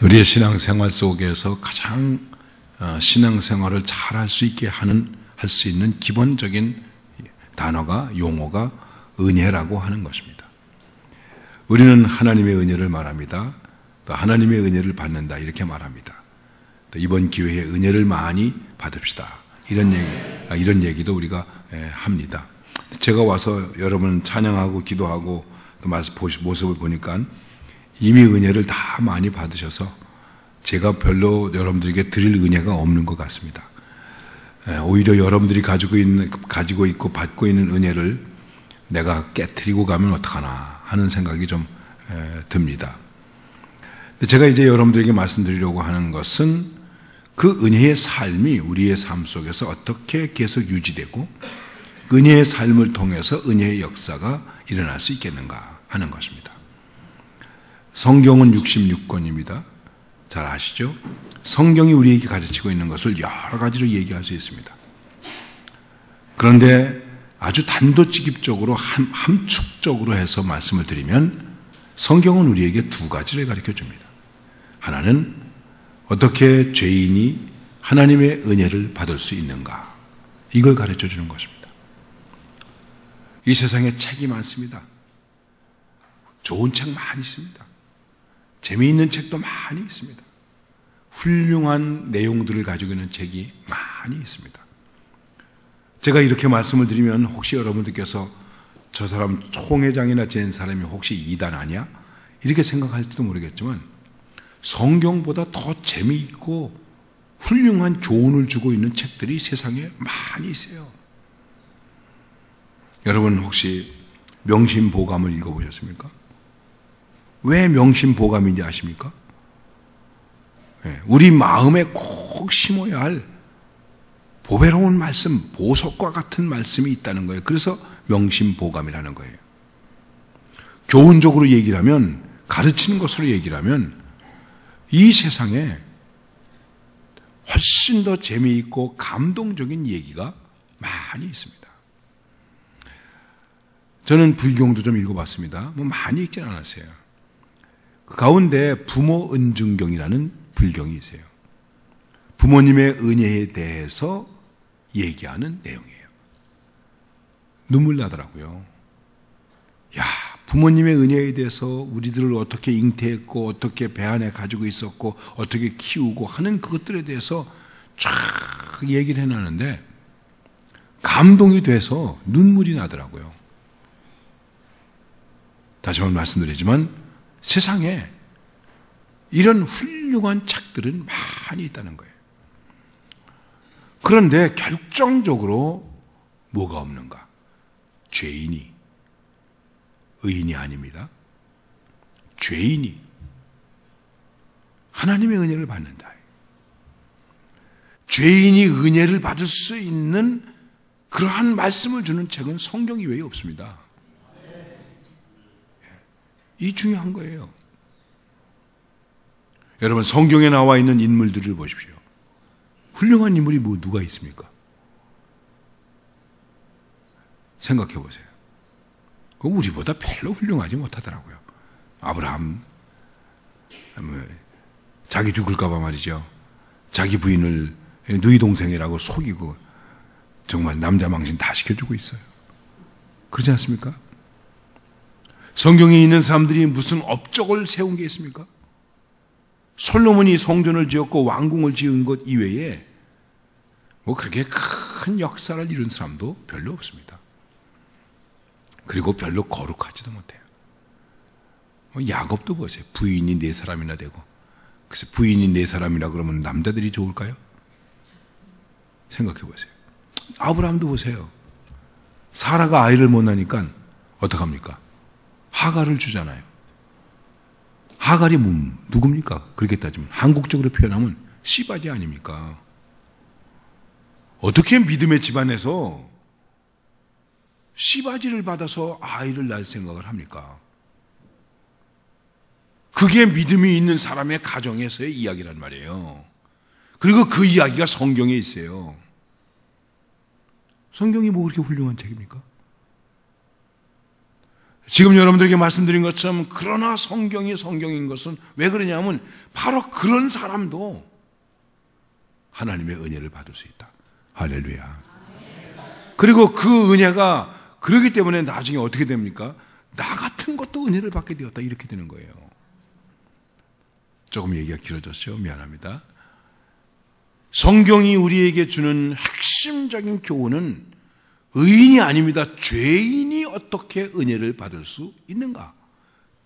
우리의 신앙생활 속에서 가장 신앙생활을 잘할 수 있게 할 수 있는 기본적인 단어가, 용어가 은혜라고 하는 것입니다. 우리는 하나님의 은혜를 말합니다. 또 하나님의 은혜를 받는다 이렇게 말합니다. 또 이번 기회에 은혜를 많이 받읍시다 이런 얘기도 우리가 합니다. 제가 와서 여러분 찬양하고 기도하고 또 모습을 보니까 이미 은혜를 다 많이 받으셔서 제가 별로 여러분들에게 드릴 은혜가 없는 것 같습니다. 오히려 여러분들이 가지고 있고 받고 있는 은혜를 내가 깨트리고 가면 어떡하나 하는 생각이 좀 듭니다. 제가 이제 여러분들에게 말씀드리려고 하는 것은 그 은혜의 삶이 우리의 삶 속에서 어떻게 계속 유지되고 은혜의 삶을 통해서 은혜의 역사가 일어날 수 있겠는가 하는 것입니다. 성경은 66권입니다. 잘 아시죠? 성경이 우리에게 가르치고 있는 것을 여러 가지로 얘기할 수 있습니다. 그런데 아주 단도직입적으로 함축적으로 해서 말씀을 드리면 성경은 우리에게 두 가지를 가르쳐 줍니다. 하나는 어떻게 죄인이 하나님의 은혜를 받을 수 있는가, 이걸 가르쳐 주는 것입니다. 이 세상에 책이 많습니다. 좋은 책 많이 있습니다. 재미있는 책도 많이 있습니다. 훌륭한 내용들을 가지고 있는 책이 많이 있습니다. 제가 이렇게 말씀을 드리면 혹시 여러분들께서 저 사람 총회장이나 된 사람이 혹시 이단 아니야? 이렇게 생각할지도 모르겠지만 성경보다 더 재미있고 훌륭한 교훈을 주고 있는 책들이 세상에 많이 있어요. 여러분 혹시 명심보감을 읽어보셨습니까? 왜 명심보감인지 아십니까? 우리 마음에 꼭 심어야 할 보배로운 말씀, 보석과 같은 말씀이 있다는 거예요. 그래서 명심보감이라는 거예요. 교훈적으로 얘기를 하면, 가르치는 것으로 얘기를 하면 이 세상에 훨씬 더 재미있고 감동적인 얘기가 많이 있습니다. 저는 불경도 좀 읽어봤습니다. 많이 읽진 않았어요. 그 가운데 부모 은중경이라는 불경이 있어요. 부모님의 은혜에 대해서 얘기하는 내용이에요. 눈물 나더라고요. 야, 부모님의 은혜에 대해서 우리들을 어떻게 잉태했고 어떻게 배 안에 가지고 있었고 어떻게 키우고 하는 그것들에 대해서 쫙 얘기를 해놨는데 감동이 돼서 눈물이 나더라고요. 다시 한번 말씀드리지만 세상에 이런 훌륭한 책들은 많이 있다는 거예요. 그런데 결정적으로 뭐가 없는가? 죄인이, 의인이 아닙니다. 죄인이 하나님의 은혜를 받는다. 죄인이 은혜를 받을 수 있는 그러한 말씀을 주는 책은 성경 이외에 없습니다. 이 중요한 거예요. 여러분 성경에 나와 있는 인물들을 보십시오. 훌륭한 인물이 누가 있습니까? 생각해 보세요. 우리보다 별로 훌륭하지 못하더라고요. 아브라함, 자기 죽을까 봐 말이죠. 자기 부인을 누이 동생이라고 속이고 정말 남자 망신 다 시켜주고 있어요. 그렇지 않습니까? 성경에 있는 사람들이 무슨 업적을 세운 게 있습니까? 솔로몬이 성전을 지었고 왕궁을 지은 것 이외에 그렇게 큰 역사를 이룬 사람도 별로 없습니다. 그리고 별로 거룩하지도 못해요. 야곱도 보세요. 부인이 4사람이나 되고. 그래서 부인이 4사람이라 그러면 남자들이 좋을까요? 생각해 보세요. 아브라함도 보세요. 사라가 아이를 못 낳으니까 어떡합니까? 하갈을 주잖아요. 하갈이 누굽니까? 그렇게 따지면 한국적으로 표현하면 씨바지 아닙니까? 어떻게 믿음의 집안에서 씨바지를 받아서 아이를 낳을 생각을 합니까? 그게 믿음이 있는 사람의 가정에서의 이야기란 말이에요. 그리고 그 이야기가 성경에 있어요. 성경이 뭐 그렇게 훌륭한 책입니까? 지금 여러분들에게 말씀드린 것처럼 그러나 성경이 성경인 것은 왜 그러냐면 바로 그런 사람도 하나님의 은혜를 받을 수 있다. 할렐루야. 그리고 그 은혜가 그러기 때문에 나중에 어떻게 됩니까? 나 같은 것도 은혜를 받게 되었다. 이렇게 되는 거예요. 조금 얘기가 길어졌죠. 미안합니다. 성경이 우리에게 주는 핵심적인 교훈은 의인이 아닙니다. 죄인이 어떻게 은혜를 받을 수 있는가?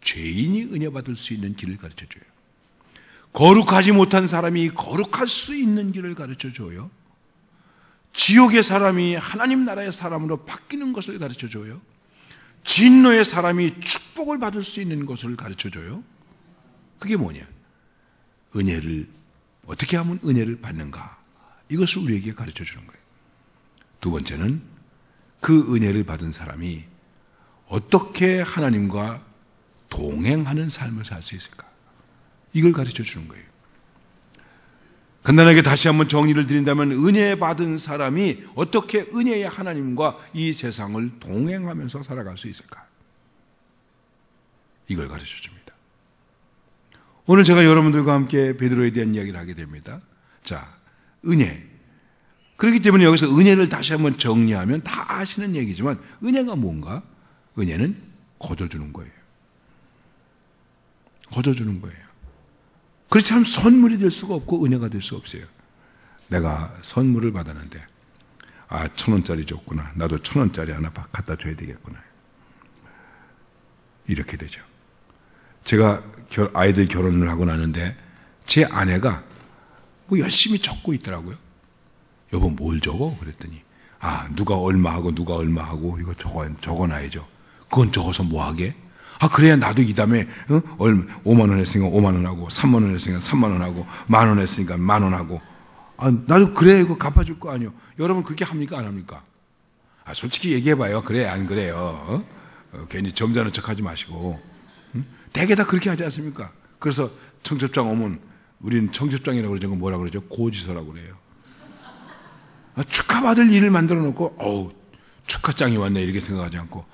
죄인이 은혜 받을 수 있는 길을 가르쳐줘요. 거룩하지 못한 사람이 거룩할 수 있는 길을 가르쳐줘요. 지옥의 사람이 하나님 나라의 사람으로 바뀌는 것을 가르쳐줘요. 진노의 사람이 축복을 받을 수 있는 것을 가르쳐줘요. 그게 뭐냐? 은혜를 어떻게 하면 은혜를 받는가? 이것을 우리에게 가르쳐주는 거예요. 두 번째는 그 은혜를 받은 사람이 어떻게 하나님과 동행하는 삶을 살 수 있을까? 이걸 가르쳐주는 거예요. 간단하게 다시 한번 정리를 드린다면 은혜 받은 사람이 어떻게 은혜의 하나님과 이 세상을 동행하면서 살아갈 수 있을까? 이걸 가르쳐 줍니다. 오늘 제가 여러분들과 함께 베드로에 대한 이야기를 하게 됩니다. 자, 은혜. 그렇기 때문에 여기서 은혜를 다시 한번 정리하면 다 아시는 얘기지만 은혜가 뭔가? 은혜는 거둬주는 거예요. 거둬주는 거예요. 그렇지 않으면 선물이 될 수가 없고 은혜가 될 수 없어요. 내가 선물을 받았는데 1,000원짜리 줬구나. 나도 1,000원짜리 하나 갖다 줘야 되겠구나. 이렇게 되죠. 제가 아이들 결혼을 하고 나는데 제 아내가 뭐 열심히 적고 있더라고요. 여보 뭘 적어? 그랬더니 누가 얼마 하고 누가 얼마 하고 이거 적어놔야죠. 그건 적어서 뭐 하게? 그래야 나도 이 다음에 5만 원 했으니까 5만 원 하고 3만 원 했으니까 3만 원 하고 1,000원 했으니까 10,000원 하고 나도 그래야 이거 갚아줄 거 아니요. 여러분 그렇게 합니까? 안 합니까? 솔직히 얘기해봐요. 그래 안 그래요? 괜히 점잖은 척하지 마시고 대개 다 그렇게 하지 않습니까? 그래서 청첩장 오면 우리는 청첩장이라고 그러죠. 뭐라 그러죠? 고지서라고 그래요. 축하받을 일을 만들어 놓고 축하장이 왔네 이렇게 생각하지 않고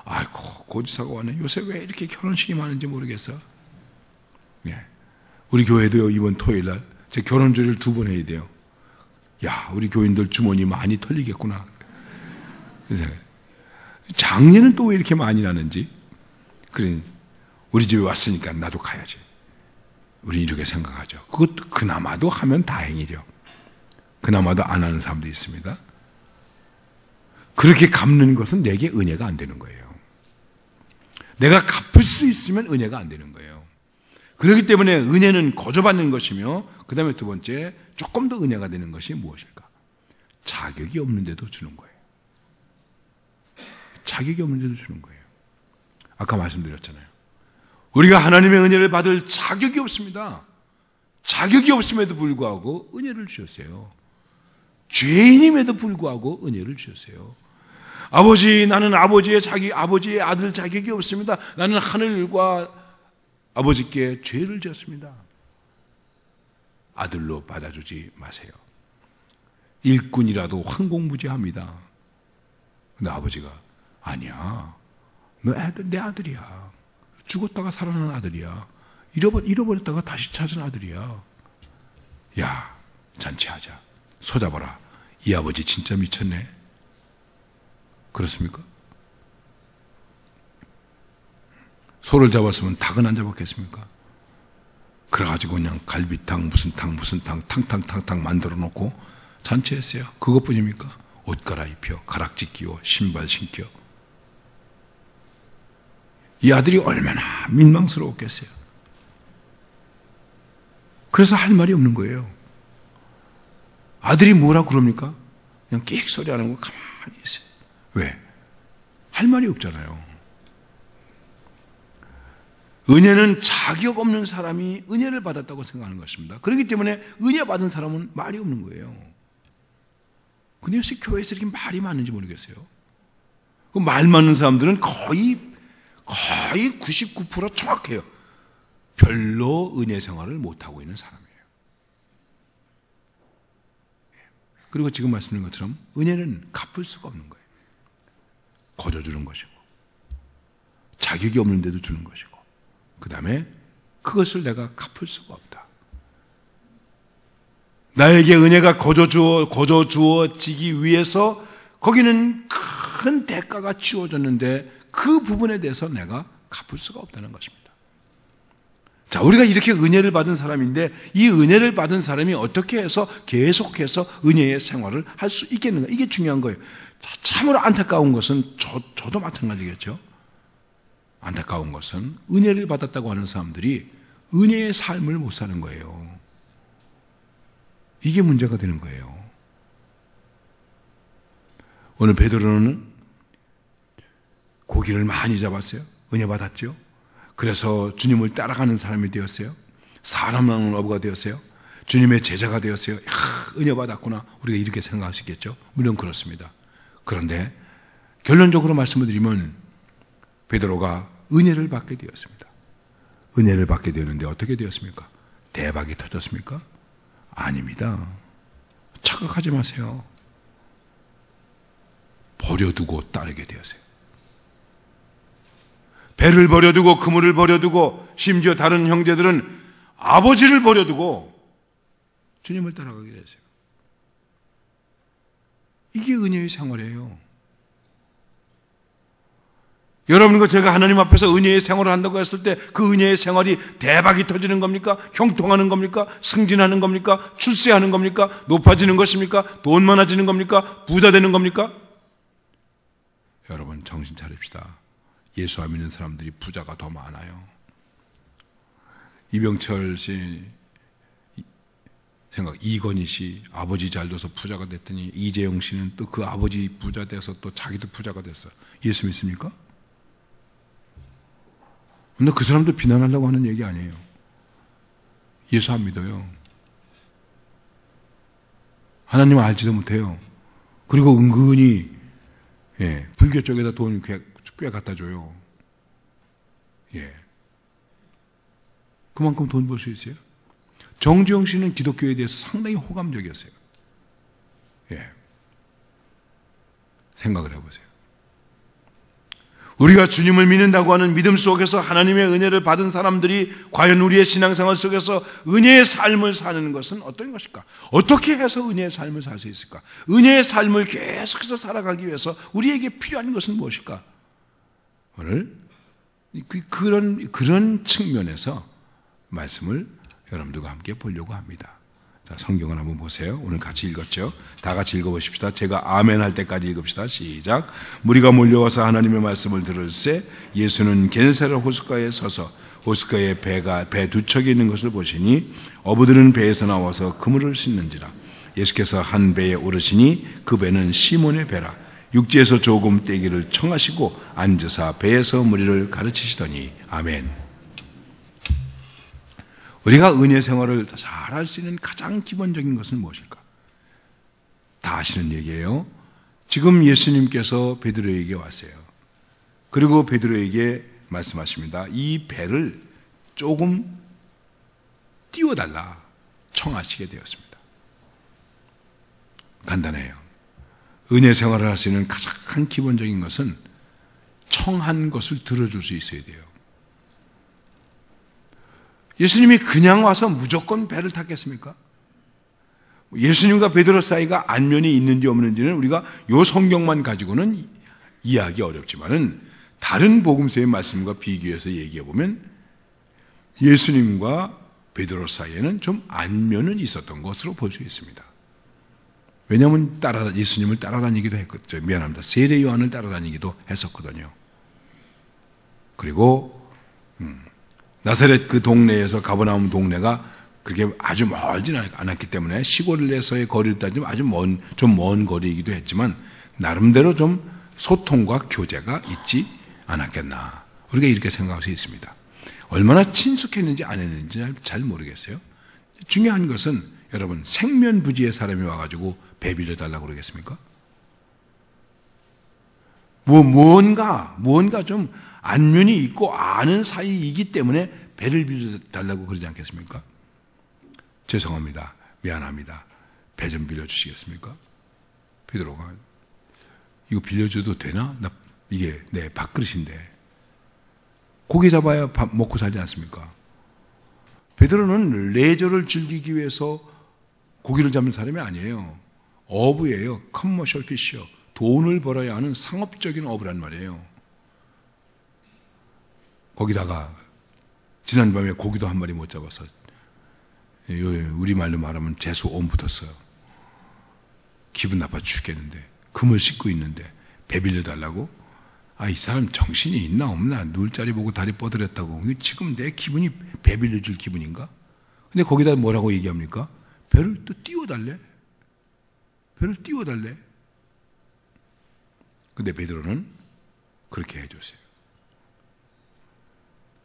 아이고 고지서가 왔네. 요새 왜 이렇게 결혼식이 많은지 모르겠어. 예. 우리 교회도요 이번 토요일날 제 결혼주를 2번 해야 돼요. 야 우리 교인들 주머니 많이 털리겠구나. 그래서 장례는 또 왜 이렇게 많이 나는지. 그러니 우리 집에 왔으니까 나도 가야지. 우리 이렇게 생각하죠. 그것도 그나마도 하면 다행이죠. 그나마도 안 하는 사람도 있습니다. 그렇게 갚는 것은 내게 은혜가 안 되는 거예요. 내가 갚을 수 있으면 은혜가 안 되는 거예요. 그렇기 때문에 은혜는 거저받는 것이며 그 다음에 두 번째 조금 더 은혜가 되는 것이 무엇일까? 자격이 없는데도 주는 거예요. 자격이 없는데도 주는 거예요. 아까 말씀드렸잖아요. 우리가 하나님의 은혜를 받을 자격이 없습니다. 자격이 없음에도 불구하고 은혜를 주셨어요. 죄인임에도 불구하고 은혜를 주셨어요. 아버지, 나는 아버지의 아들 자격이 없습니다. 나는 하늘과 아버지께 죄를 지었습니다. 아들로 받아주지 마세요. 일꾼이라도 황공무지합니다. 근데 아버지가 아니야. 너 내 아들이야. 죽었다가 살아난 아들이야. 잃어버렸다가 다시 찾은 아들이야. 야, 잔치하자. 소 잡아라. 이 아버지 진짜 미쳤네. 그렇습니까? 소를 잡았으면 닭은 안 잡았겠습니까? 그래가지고 그냥 갈비탕 무슨 탕 탕탕탕탕 만들어 놓고 잔치했어요. 그것뿐입니까? 옷 갈아입혀 가락지 끼워 신발 신겨. 이 아들이 얼마나 민망스러웠겠어요. 그래서 할 말이 없는 거예요. 아들이 뭐라 그럽니까? 그냥 끽 소리 안 하고 가만히 있어요. 왜? 할 말이 없잖아요. 은혜는 자격 없는 사람이 은혜를 받았다고 생각하는 것입니다. 그렇기 때문에 은혜 받은 사람은 말이 없는 거예요. 근데 요새 교회에서 이렇게 말이 많은지 모르겠어요. 그 말 많은 사람들은 거의 99% 정확해요. 별로 은혜 생활을 못하고 있는 사람이에요. 그리고 지금 말씀드린 것처럼 은혜는 갚을 수가 없는 거예요. 거저주는 것이고 자격이 없는데도 주는 것이고, 그 다음에 그것을 내가 갚을 수가 없다. 나에게 은혜가 거저 주어지기 위해서 거기는 큰 대가가 치워졌는데 그 부분에 대해서 내가 갚을 수가 없다는 것입니다. 자, 우리가 이렇게 은혜를 받은 사람인데 이 은혜를 받은 사람이 어떻게 해서 계속해서 은혜의 생활을 할 수 있겠는가? 이게 중요한 거예요. 참으로 안타까운 것은 저도 마찬가지겠죠. 안타까운 것은 은혜를 받았다고 하는 사람들이 은혜의 삶을 못 사는 거예요. 이게 문제가 되는 거예요. 오늘 베드로는 고기를 많이 잡았어요. 은혜 받았죠. 그래서 주님을 따라가는 사람이 되었어요. 사람 나누는 어부가 되었어요. 주님의 제자가 되었어요. 은혜 받았구나. 우리가 이렇게 생각하시겠죠. 물론 그렇습니다. 그런데 결론적으로 말씀을 드리면 베드로가 은혜를 받게 되었습니다. 은혜를 받게 되었는데 어떻게 되었습니까? 대박이 터졌습니까? 아닙니다. 착각하지 마세요. 버려두고 따르게 되었어요. 배를 버려두고 그물을 버려두고 심지어 다른 형제들은 아버지를 버려두고 주님을 따라가게 됐어요. 이게 은혜의 생활이에요. 여러분과 제가 하나님 앞에서 은혜의 생활을 한다고 했을 때 그 은혜의 생활이 대박이 터지는 겁니까? 형통하는 겁니까? 승진하는 겁니까? 출세하는 겁니까? 높아지는 것입니까? 돈 많아지는 겁니까? 부자 되는 겁니까? 여러분 정신 차립시다. 예수 안 믿는 사람들이 부자가 더 많아요. 이병철 씨 생각, 이건희 씨 아버지 잘 둬서 부자가 됐더니 이재용 씨는 또 그 아버지 부자 돼서 또 자기도 부자가 됐어. 예수 믿습니까? 근데 그 사람들 비난하려고 하는 얘기 아니에요. 예수 안 믿어요. 하나님 알지도 못해요. 그리고 은근히 불교 쪽에다 돈 꽤 갖다 줘요. 그만큼 돈 벌 수 있어요. 정주영 씨는 기독교에 대해서 상당히 호감적이었어요. 생각을 해보세요. 우리가 주님을 믿는다고 하는 믿음 속에서 하나님의 은혜를 받은 사람들이 과연 우리의 신앙생활 속에서 은혜의 삶을 사는 것은 어떤 것일까? 어떻게 해서 은혜의 삶을 살 수 있을까? 은혜의 삶을 계속해서 살아가기 위해서 우리에게 필요한 것은 무엇일까? 오늘 그런 측면에서 말씀을 여러분들과 함께 보려고 합니다. 자, 성경을 한번 보세요. 오늘 같이 읽었죠? 다 같이 읽어보십시다. 제가 아멘 할 때까지 읽읍시다. 시작. 무리가 몰려와서 하나님의 말씀을 들을새 예수는 게네사렛 호숫가에 서서 호숫가에 배 두 척이 있는 것을 보시니 어부들은 배에서 나와서 그물을 씻는지라. 예수께서 한 배에 오르시니 그 배는 시몬의 배라. 육지에서 조금 떼기를 청하시고 앉으사 배에서 무리를 가르치시더니 아멘. 우리가 은혜 생활을 잘 할 수 있는 가장 기본적인 것은 무엇일까? 다 아시는 얘기예요. 지금 예수님께서 베드로에게 왔어요. 그리고 베드로에게 말씀하십니다. 이 배를 조금 띄워달라 청하시게 되었습니다. 간단해요. 은혜 생활을 할 수 있는 가장 기본적인 것은 청한 것을 들어줄 수 있어야 돼요. 예수님이 그냥 와서 무조건 배를 탔겠습니까? 예수님과 베드로 사이가 안면이 있는지 없는지는 우리가 이 성경만 가지고는 이해하기 어렵지만은 다른 복음서의 말씀과 비교해서 얘기해 보면 예수님과 베드로 사이에는 좀 안면은 있었던 것으로 볼 수 있습니다. 왜냐하면 예수님을 따라다니기도 했거든요. 미안합니다. 세례 요한을 따라다니기도 했었거든요. 그리고 나사렛 그 동네에서 가버나움 동네가 그렇게 아주 멀지는 않았기 때문에 시골에서의 거리를 따지면 아주 좀 먼 거리이기도 했지만 나름대로 좀 소통과 교제가 있지 않았겠나. 우리가 이렇게 생각할 수 있습니다. 얼마나 친숙했는지 안 했는지 잘 모르겠어요. 중요한 것은 여러분 생면부지의 사람이 와가지고 배 빌려달라고 그러겠습니까? 뭔가 좀 안면이 있고 아는 사이이기 때문에 배를 빌려달라고 그러지 않겠습니까? 죄송합니다. 미안합니다. 배 좀 빌려주시겠습니까? 베드로가 이거 빌려줘도 되나? 이게 내 밥그릇인데 고기 잡아야 밥 먹고 살지 않습니까? 베드로는 레저를 즐기기 위해서 고기를 잡는 사람이 아니에요. 어부예요. 커머셜 피셔. 돈을 벌어야 하는 상업적인 어부란 말이에요. 거기다가 지난밤에 고기도 한 마리 못 잡아서 우리말로 말하면 재수 온 붙었어요. 기분 나빠 죽겠는데 금을 씻고 있는데 배 빌려달라고? 이 사람 정신이 있나 없나? 눈자리 보고 다리 뻗으랬다고. 지금 내 기분이 배 빌려줄 기분인가? 근데 거기다 뭐라고 얘기합니까? 배를 또 띄워달래? 배를 띄워달래? 근데 베드로는 그렇게 해줬어요.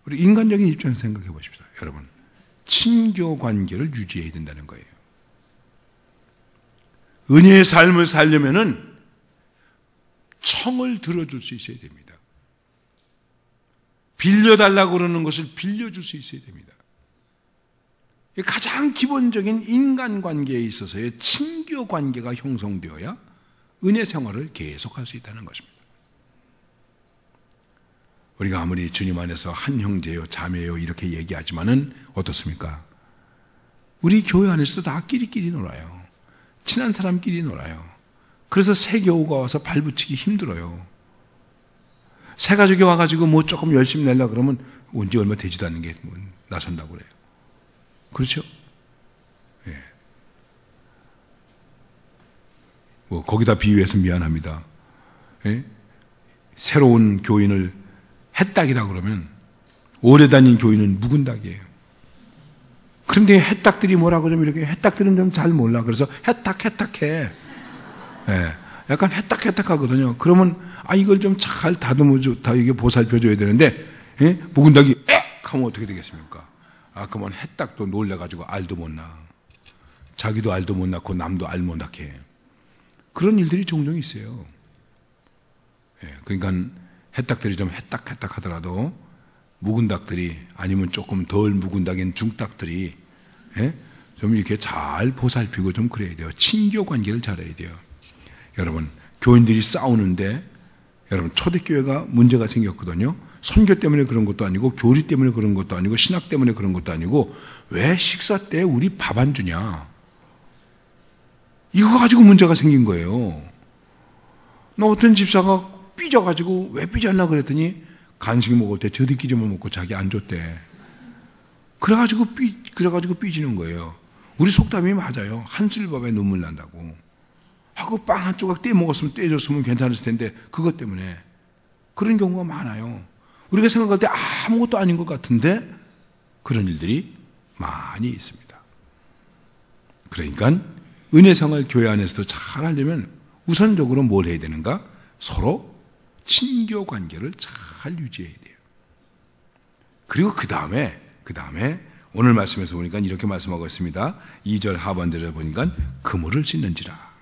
우리 인간적인 입장에서 생각해 보십시오. 여러분, 친교 관계를 유지해야 된다는 거예요. 은혜의 삶을 살려면은 청을 들어줄 수 있어야 됩니다. 빌려달라고 그러는 것을 빌려줄 수 있어야 됩니다. 가장 기본적인 인간관계에 있어서의 친교 관계가 형성되어야 은혜 생활을 계속할 수 있다는 것입니다. 우리가 아무리 주님 안에서 한 형제요, 자매요 이렇게 얘기하지만은 어떻습니까? 우리 교회 안에서도 다 끼리끼리 놀아요. 친한 사람끼리 놀아요. 그래서 새 교우가 와서 발붙이기 힘들어요. 새 가족이 와가지고 뭐 조금 열심히 내려고 그러면 언제 얼마 되지도 않는 게 나선다고 그래요. 그렇죠? 예. 뭐 거기다 비유해서 미안합니다. 예? 새로운 교인을 해딱이라고 그러면 오래 다닌 교인은 묵은 닭이에요. 그런데 해딱들이 뭐라고 좀 이렇게 해딱들은 좀 잘 몰라. 그래서 해딱해. 예. 약간 해딱하거든요. 그러면 이걸 좀 잘 다듬어줘, 이게 보살펴줘야 되는데 예? 묵은 닭이 하면 어떻게 되겠습니까? 그러면 해딱도 놀래가지고 알도 못 낳아. 자기도 알도 못 낳고 남도 알 못 낳게 해. 그런 일들이 종종 있어요. 예. 그러니까 해딱들이 좀 해딱 하더라도 묵은 닭들이 아니면 조금 덜 묵은 닭인 중닭들이 예? 좀 이렇게 잘 보살피고 좀 그래야 돼요. 친교 관계를 잘해야 돼요. 여러분, 교인들이 싸우는데 여러분 초대교회가 문제가 생겼거든요. 선교 때문에 그런 것도 아니고 교리 때문에 그런 것도 아니고 신학 때문에 그런 것도 아니고 왜 식사 때 우리 밥 안 주냐? 이거 가지고 문제가 생긴 거예요. 나 어떤 집사가 삐져가지고 왜 삐졌나 그랬더니 간식 먹을 때 저들끼리만 먹고 자기 안 줬대. 그래가지고 삐지는 거예요. 우리 속담이 맞아요. 한술밥에 눈물 난다고. 하고 빵 한 조각 떼 먹었으면 떼줬으면 괜찮았을 텐데 그것 때문에 그런 경우가 많아요. 우리가 생각할 때 아무것도 아닌 것 같은데 그런 일들이 많이 있습니다. 그러니까 은혜생활 교회 안에서도 잘 하려면 우선적으로 뭘 해야 되는가? 서로 친교 관계를 잘 유지해야 돼요. 그리고 그 다음에 오늘 말씀에서 보니까 이렇게 말씀하고 있습니다. 2절 하반절에 보니까 그물을 씻는지라.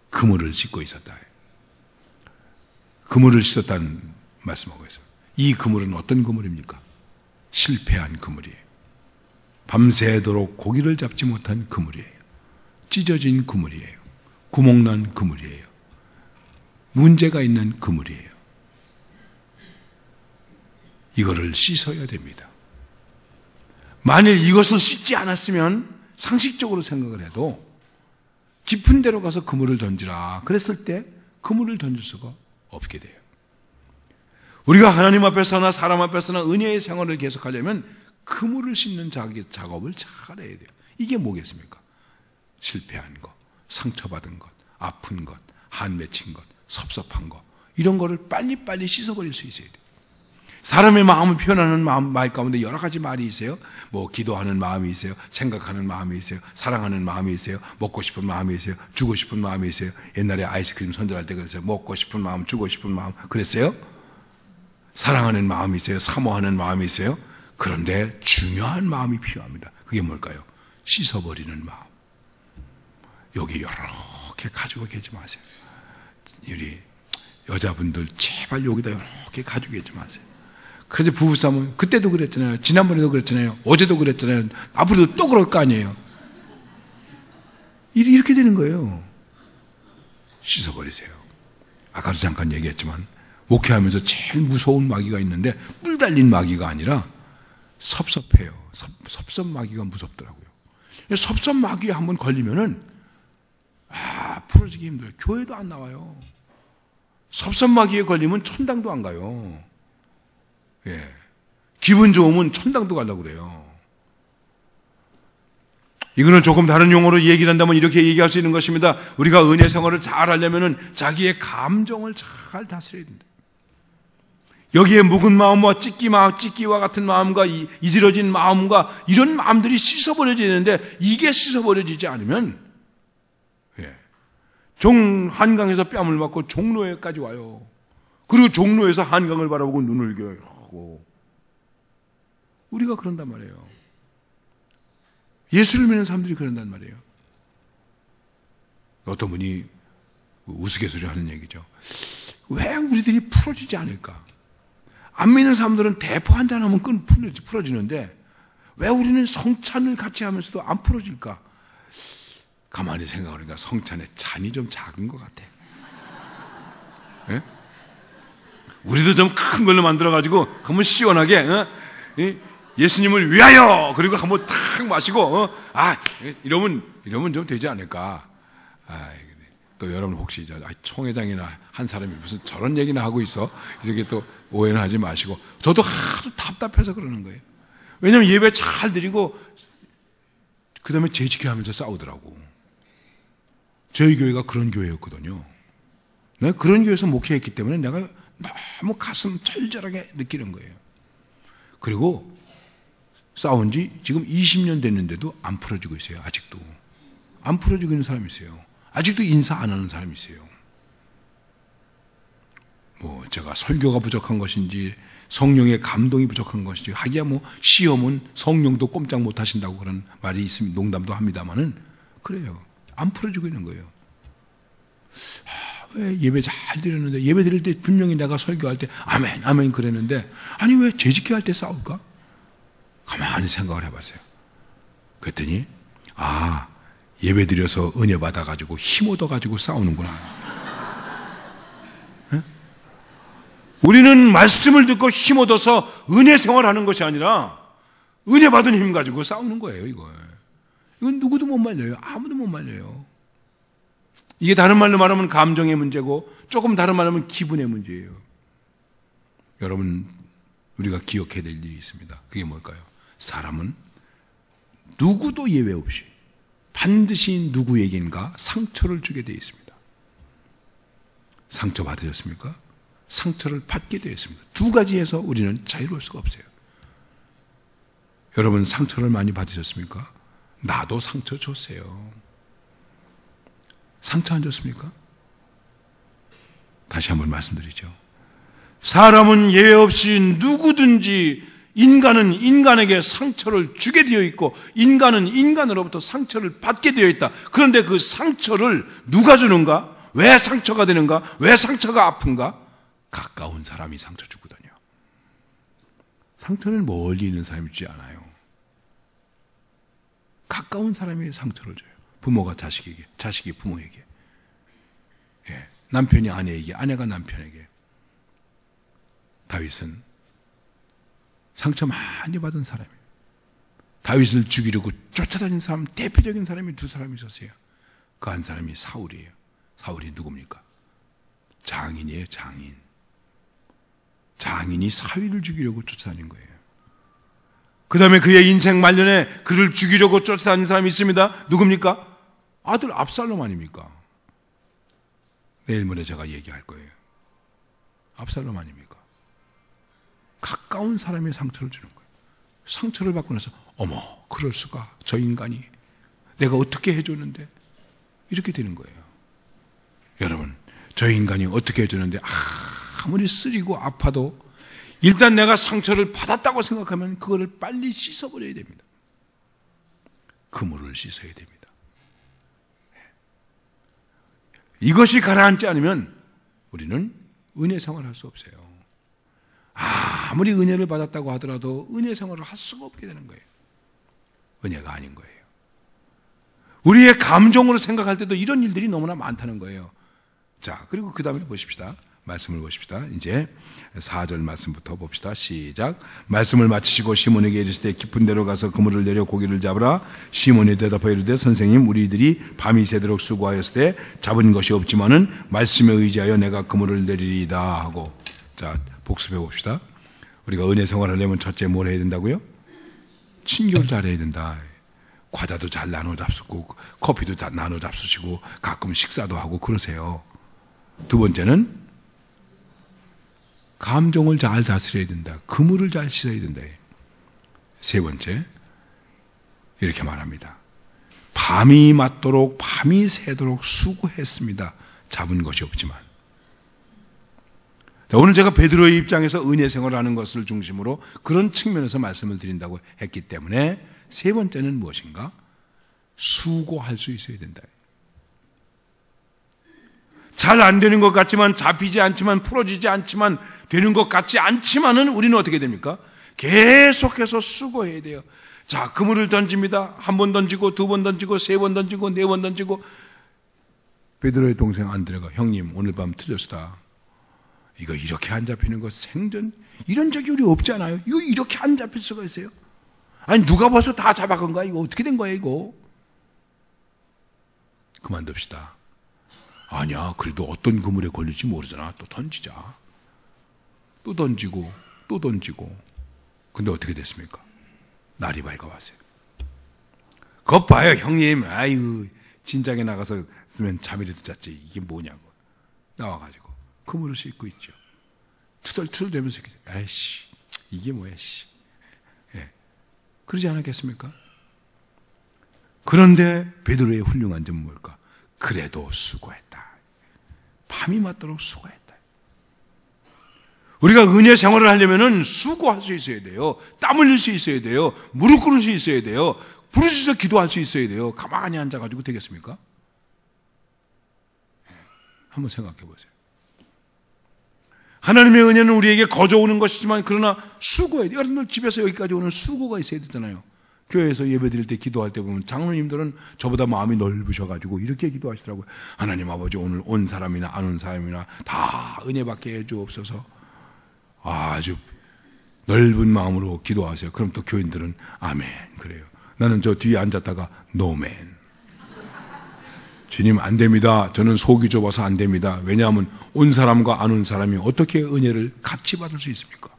그물을 씻고 있었다. 그물을 씻었다는 말씀하고 있어요. 이 그물은 어떤 그물입니까? 실패한 그물이에요. 밤새도록 고기를 잡지 못한 그물이에요. 찢어진 그물이에요. 구멍난 그물이에요. 문제가 있는 그물이에요. 이거를 씻어야 됩니다. 만일 이것을 씻지 않았으면 상식적으로 생각을 해도 깊은 데로 가서 그물을 던지라 그랬을 때 그물을 던질 수가 없게 돼요. 우리가 하나님 앞에서나 사람 앞에서나 은혜의 생활을 계속하려면 그물을 씻는 작업을 잘해야 돼요. 이게 뭐겠습니까? 실패한 것, 상처받은 것, 아픈 것, 한 맺힌 것, 섭섭한 것 이런 거를 빨리빨리 씻어버릴 수 있어야 돼요. 사람의 마음을 표현하는 말 가운데 여러 가지 말이 있어요. 뭐 기도하는 마음이 있어요. 생각하는 마음이 있어요. 사랑하는 마음이 있어요. 먹고 싶은 마음이 있어요. 주고 싶은 마음이 있어요. 옛날에 아이스크림 선전할 때 그랬어요. 먹고 싶은 마음, 주고 싶은 마음 그랬어요. 사랑하는 마음이 있어요. 사모하는 마음이 있어요. 그런데 중요한 마음이 필요합니다. 그게 뭘까요? 씻어버리는 마음. 여기 이렇게 가지고 계지 마세요. 우리 여자분들 제발 여기다 이렇게 가지고 계지 마세요. 그래서 부부싸움은 그때도 그랬잖아요. 지난번에도 그랬잖아요. 어제도 그랬잖아요. 앞으로도 또 그럴 거 아니에요. 이렇게 되는 거예요. 씻어버리세요. 아까도 잠깐 얘기했지만 목회하면서 제일 무서운 마귀가 있는데 뿔 달린 마귀가 아니라 섭섭해요. 섭섭마귀가 무섭더라고요. 섭섭마귀에 한번 걸리면은 풀어지기 힘들어요. 교회도 안 나와요. 섭섭마귀에 걸리면 천당도 안 가요. 예. 기분 좋으면 천당도 가려고 그래요. 이거는 조금 다른 용어로 얘기를 한다면 이렇게 얘기할 수 있는 것입니다. 우리가 은혜 생활을 잘 하려면은 자기의 감정을 잘 다스려야 된다. 여기에 묵은 마음과 찢기와 같은 마음과 이지러진 마음과 이런 마음들이 씻어버려져야 되는데 이게 씻어버려지지 않으면 종 한강에서 뺨을 맞고 종로에까지 와요. 그리고 종로에서 한강을 바라보고 눈을 겨고 우리가 그런단 말이에요. 예수를 믿는 사람들이 그런단 말이에요. 어떤 분이 우스갯소리 하는 얘기죠. 왜 우리들이 풀어지지 않을까? 안 믿는 사람들은 대포 한잔 하면 풀어지는데 왜 우리는 성찬을 같이 하면서도 안 풀어질까? 가만히 생각하니까 성찬의 잔이 좀 작은 것 같아. 예? 우리도 좀 큰 걸로 만들어가지고 한번 시원하게 예수님을 위하여 그리고 한번 탁 마시고 이러면 좀 되지 않을까? 또 여러분 혹시 총회장이나 한 사람이 무슨 저런 얘기나 하고 있어? 이렇게 또 오해는 하지 마시고 저도 하도 답답해서 그러는 거예요. 왜냐하면 예배 잘 드리고 그 다음에 재직하면서 싸우더라고. 저희 교회가 그런 교회였거든요. 내가 그런 교회에서 목회했기 때문에 내가 너무 가슴 절절하게 느끼는 거예요. 그리고 싸운 지 지금 20년 됐는데도 안 풀어지고 있어요. 아직도 안 풀어지고 있는 사람이 있어요. 아직도 인사 안 하는 사람이 있어요. 제가 설교가 부족한 것인지 성령의 감동이 부족한 것인지 하기야 시험은 성령도 꼼짝 못 하신다고 그런 말이 있으면 농담도 합니다만은 그래요. 안 풀어지고 있는 거예요. 왜 예배 잘 드렸는데 예배 드릴 때 분명히 내가 설교할 때 아멘 아멘 그랬는데 아니 왜 재직회 할 때 싸울까? 가만히 생각을 해봤어요. 그랬더니 예배 드려서 은혜 받아가지고 힘 얻어가지고 싸우는구나. 네? 우리는 말씀을 듣고 힘 얻어서 은혜 생활하는 것이 아니라 은혜 받은 힘 가지고 싸우는 거예요. 이건 누구도 못 말려요. 아무도 못 말려요. 이게 다른 말로 말하면 감정의 문제고 조금 다른 말로 하면 기분의 문제예요. 여러분 우리가 기억해야 될 일이 있습니다. 그게 뭘까요? 사람은 누구도 예외 없이 반드시 누구에겐가 상처를 주게 되어 있습니다. 상처 받으셨습니까? 상처를 받게 되어 있습니다. 두 가지에서 우리는 자유로울 수가 없어요. 여러분 상처를 많이 받으셨습니까? 나도 상처 줬어요. 상처 안 줬습니까? 다시 한번 말씀드리죠. 사람은 예외 없이 누구든지 인간은 인간에게 상처를 주게 되어 있고 인간은 인간으로부터 상처를 받게 되어 있다. 그런데 그 상처를 누가 주는가? 왜 상처가 되는가? 왜 상처가 아픈가? 가까운 사람이 상처 주거든요. 상처는 멀리 있는 사람이 주지 않아요. 가까운 사람이 상처를 줘요. 부모가 자식에게, 자식이 부모에게, 남편이 아내에게, 아내가 남편에게. 다윗은 상처 많이 받은 사람이에요. 다윗을 죽이려고 쫓아다닌 사람, 대표적인 사람이 두 사람이 있었어요. 그 한 사람이 사울이에요. 사울이 누굽니까? 장인이에요, 장인. 장인이 사위를 죽이려고 쫓아다닌 거예요. 그 다음에 그의 인생 말년에 그를 죽이려고 쫓아다닌 사람이 있습니다. 누굽니까? 아들 압살롬 아닙니까? 내일 모레 제가 얘기할 거예요. 압살롬 아닙니까? 가까운 사람이 상처를 주는 거예요. 상처를 받고 나서 어머 그럴 수가 저 인간이 내가 어떻게 해줬는데 이렇게 되는 거예요. 여러분 저 인간이 어떻게 해줬는데 아무리 쓰리고 아파도 일단 내가 상처를 받았다고 생각하면 그거를 빨리 씻어버려야 됩니다. 그물을 씻어야 됩니다. 이것이 가라앉지 않으면 우리는 은혜 생활을 할 수 없어요. 아무리 은혜를 받았다고 하더라도 은혜 생활을 할 수가 없게 되는 거예요. 은혜가 아닌 거예요. 우리의 감정으로 생각할 때도 이런 일들이 너무나 많다는 거예요. 자, 그리고 그 다음에 보십시다. 말씀을 보십시다. 이제 4절 말씀부터 봅시다. 시작. 말씀을 마치시고 시몬에게 이르시되 깊은 데로 가서 그물을 내려 고기를 잡으라. 시몬이 대답하여 이르되 선생님 우리들이 밤이 새도록 수고하였을 때 잡은 것이 없지만은 말씀에 의지하여 내가 그물을 내리리이다 하고. 자, 복습해 봅시다. 우리가 은혜 생활하려면 첫째 뭘 해야 된다고요? 친교를 잘해야 된다. 과자도 잘 나눠 잡수고 커피도 잘 나눠 잡수시고 가끔 식사도 하고 그러세요. 두 번째는 감정을 잘 다스려야 된다. 그물을 잘 씻어야 된다. 세 번째 이렇게 말합니다. 밤이 맞도록 밤이 새도록 수고했습니다. 잡은 것이 없지만. 자, 오늘 제가 베드로의 입장에서 은혜 생활을 하는 것을 중심으로 그런 측면에서 말씀을 드린다고 했기 때문에 세 번째는 무엇인가? 수고할 수 있어야 된다. 잘 안 되는 것 같지만, 잡히지 않지만, 풀어지지 않지만, 되는 것 같지 않지만은 우리는 어떻게 됩니까? 계속해서 수고해야 돼요. 자, 그물을 던집니다. 한 번 던지고, 두 번 던지고, 세 번 던지고, 네 번 던지고. 베드로의 동생 안드레가 형님 오늘 밤 틀렸다. 이거 이렇게 안 잡히는 거 생전 이런 적이 우리 없지 않아요? 이거 이렇게 안 잡힐 수가 있어요? 아니 누가 벌써 다 잡아간 거야? 이거 어떻게 된 거야 이거? 그만둡시다. 아니야 그래도 어떤 그물에 걸릴지 모르잖아. 또 던지자. 또 던지고 또 던지고. 근데 어떻게 됐습니까? 날이 밝아왔어요. 그것 봐요 형님. 아유 진작에 나가서 쓰면 잠이라도 잤지. 이게 뭐냐고. 나와가지고 그물을 씻고 있죠. 투덜투덜 대면서 아이씨 이게 뭐야 씨. 예. 그러지 않았겠습니까? 그런데 베드로의 훌륭한 점은 뭘까? 그래도 수고했다. 밤이 맞도록 수고했다. 우리가 은혜 생활을 하려면은 수고할 수 있어야 돼요. 땀 흘릴 수 있어야 돼요. 무릎 꿇을 수 있어야 돼요. 부르짖어 기도할 수 있어야 돼요. 가만히 앉아가지고 되겠습니까? 한번 생각해 보세요. 하나님의 은혜는 우리에게 거저오는 것이지만 그러나 수고해야 돼요. 여러분들 집에서 여기까지 오는 수고가 있어야 되잖아요. 교회에서 예배 드릴 때 기도할 때 보면 장로님들은 저보다 마음이 넓으셔가지고 이렇게 기도하시더라고요. 하나님 아버지 오늘 온 사람이나 안 온 사람이나 다 은혜 받게 해주옵소서. 아주 넓은 마음으로 기도하세요. 그럼 또 교인들은 아멘 그래요. 나는 저 뒤에 앉았다가 노멘. 주님 안 됩니다. 저는 속이 좁아서 안 됩니다. 왜냐하면 온 사람과 안 온 사람이 어떻게 은혜를 같이 받을 수 있습니까?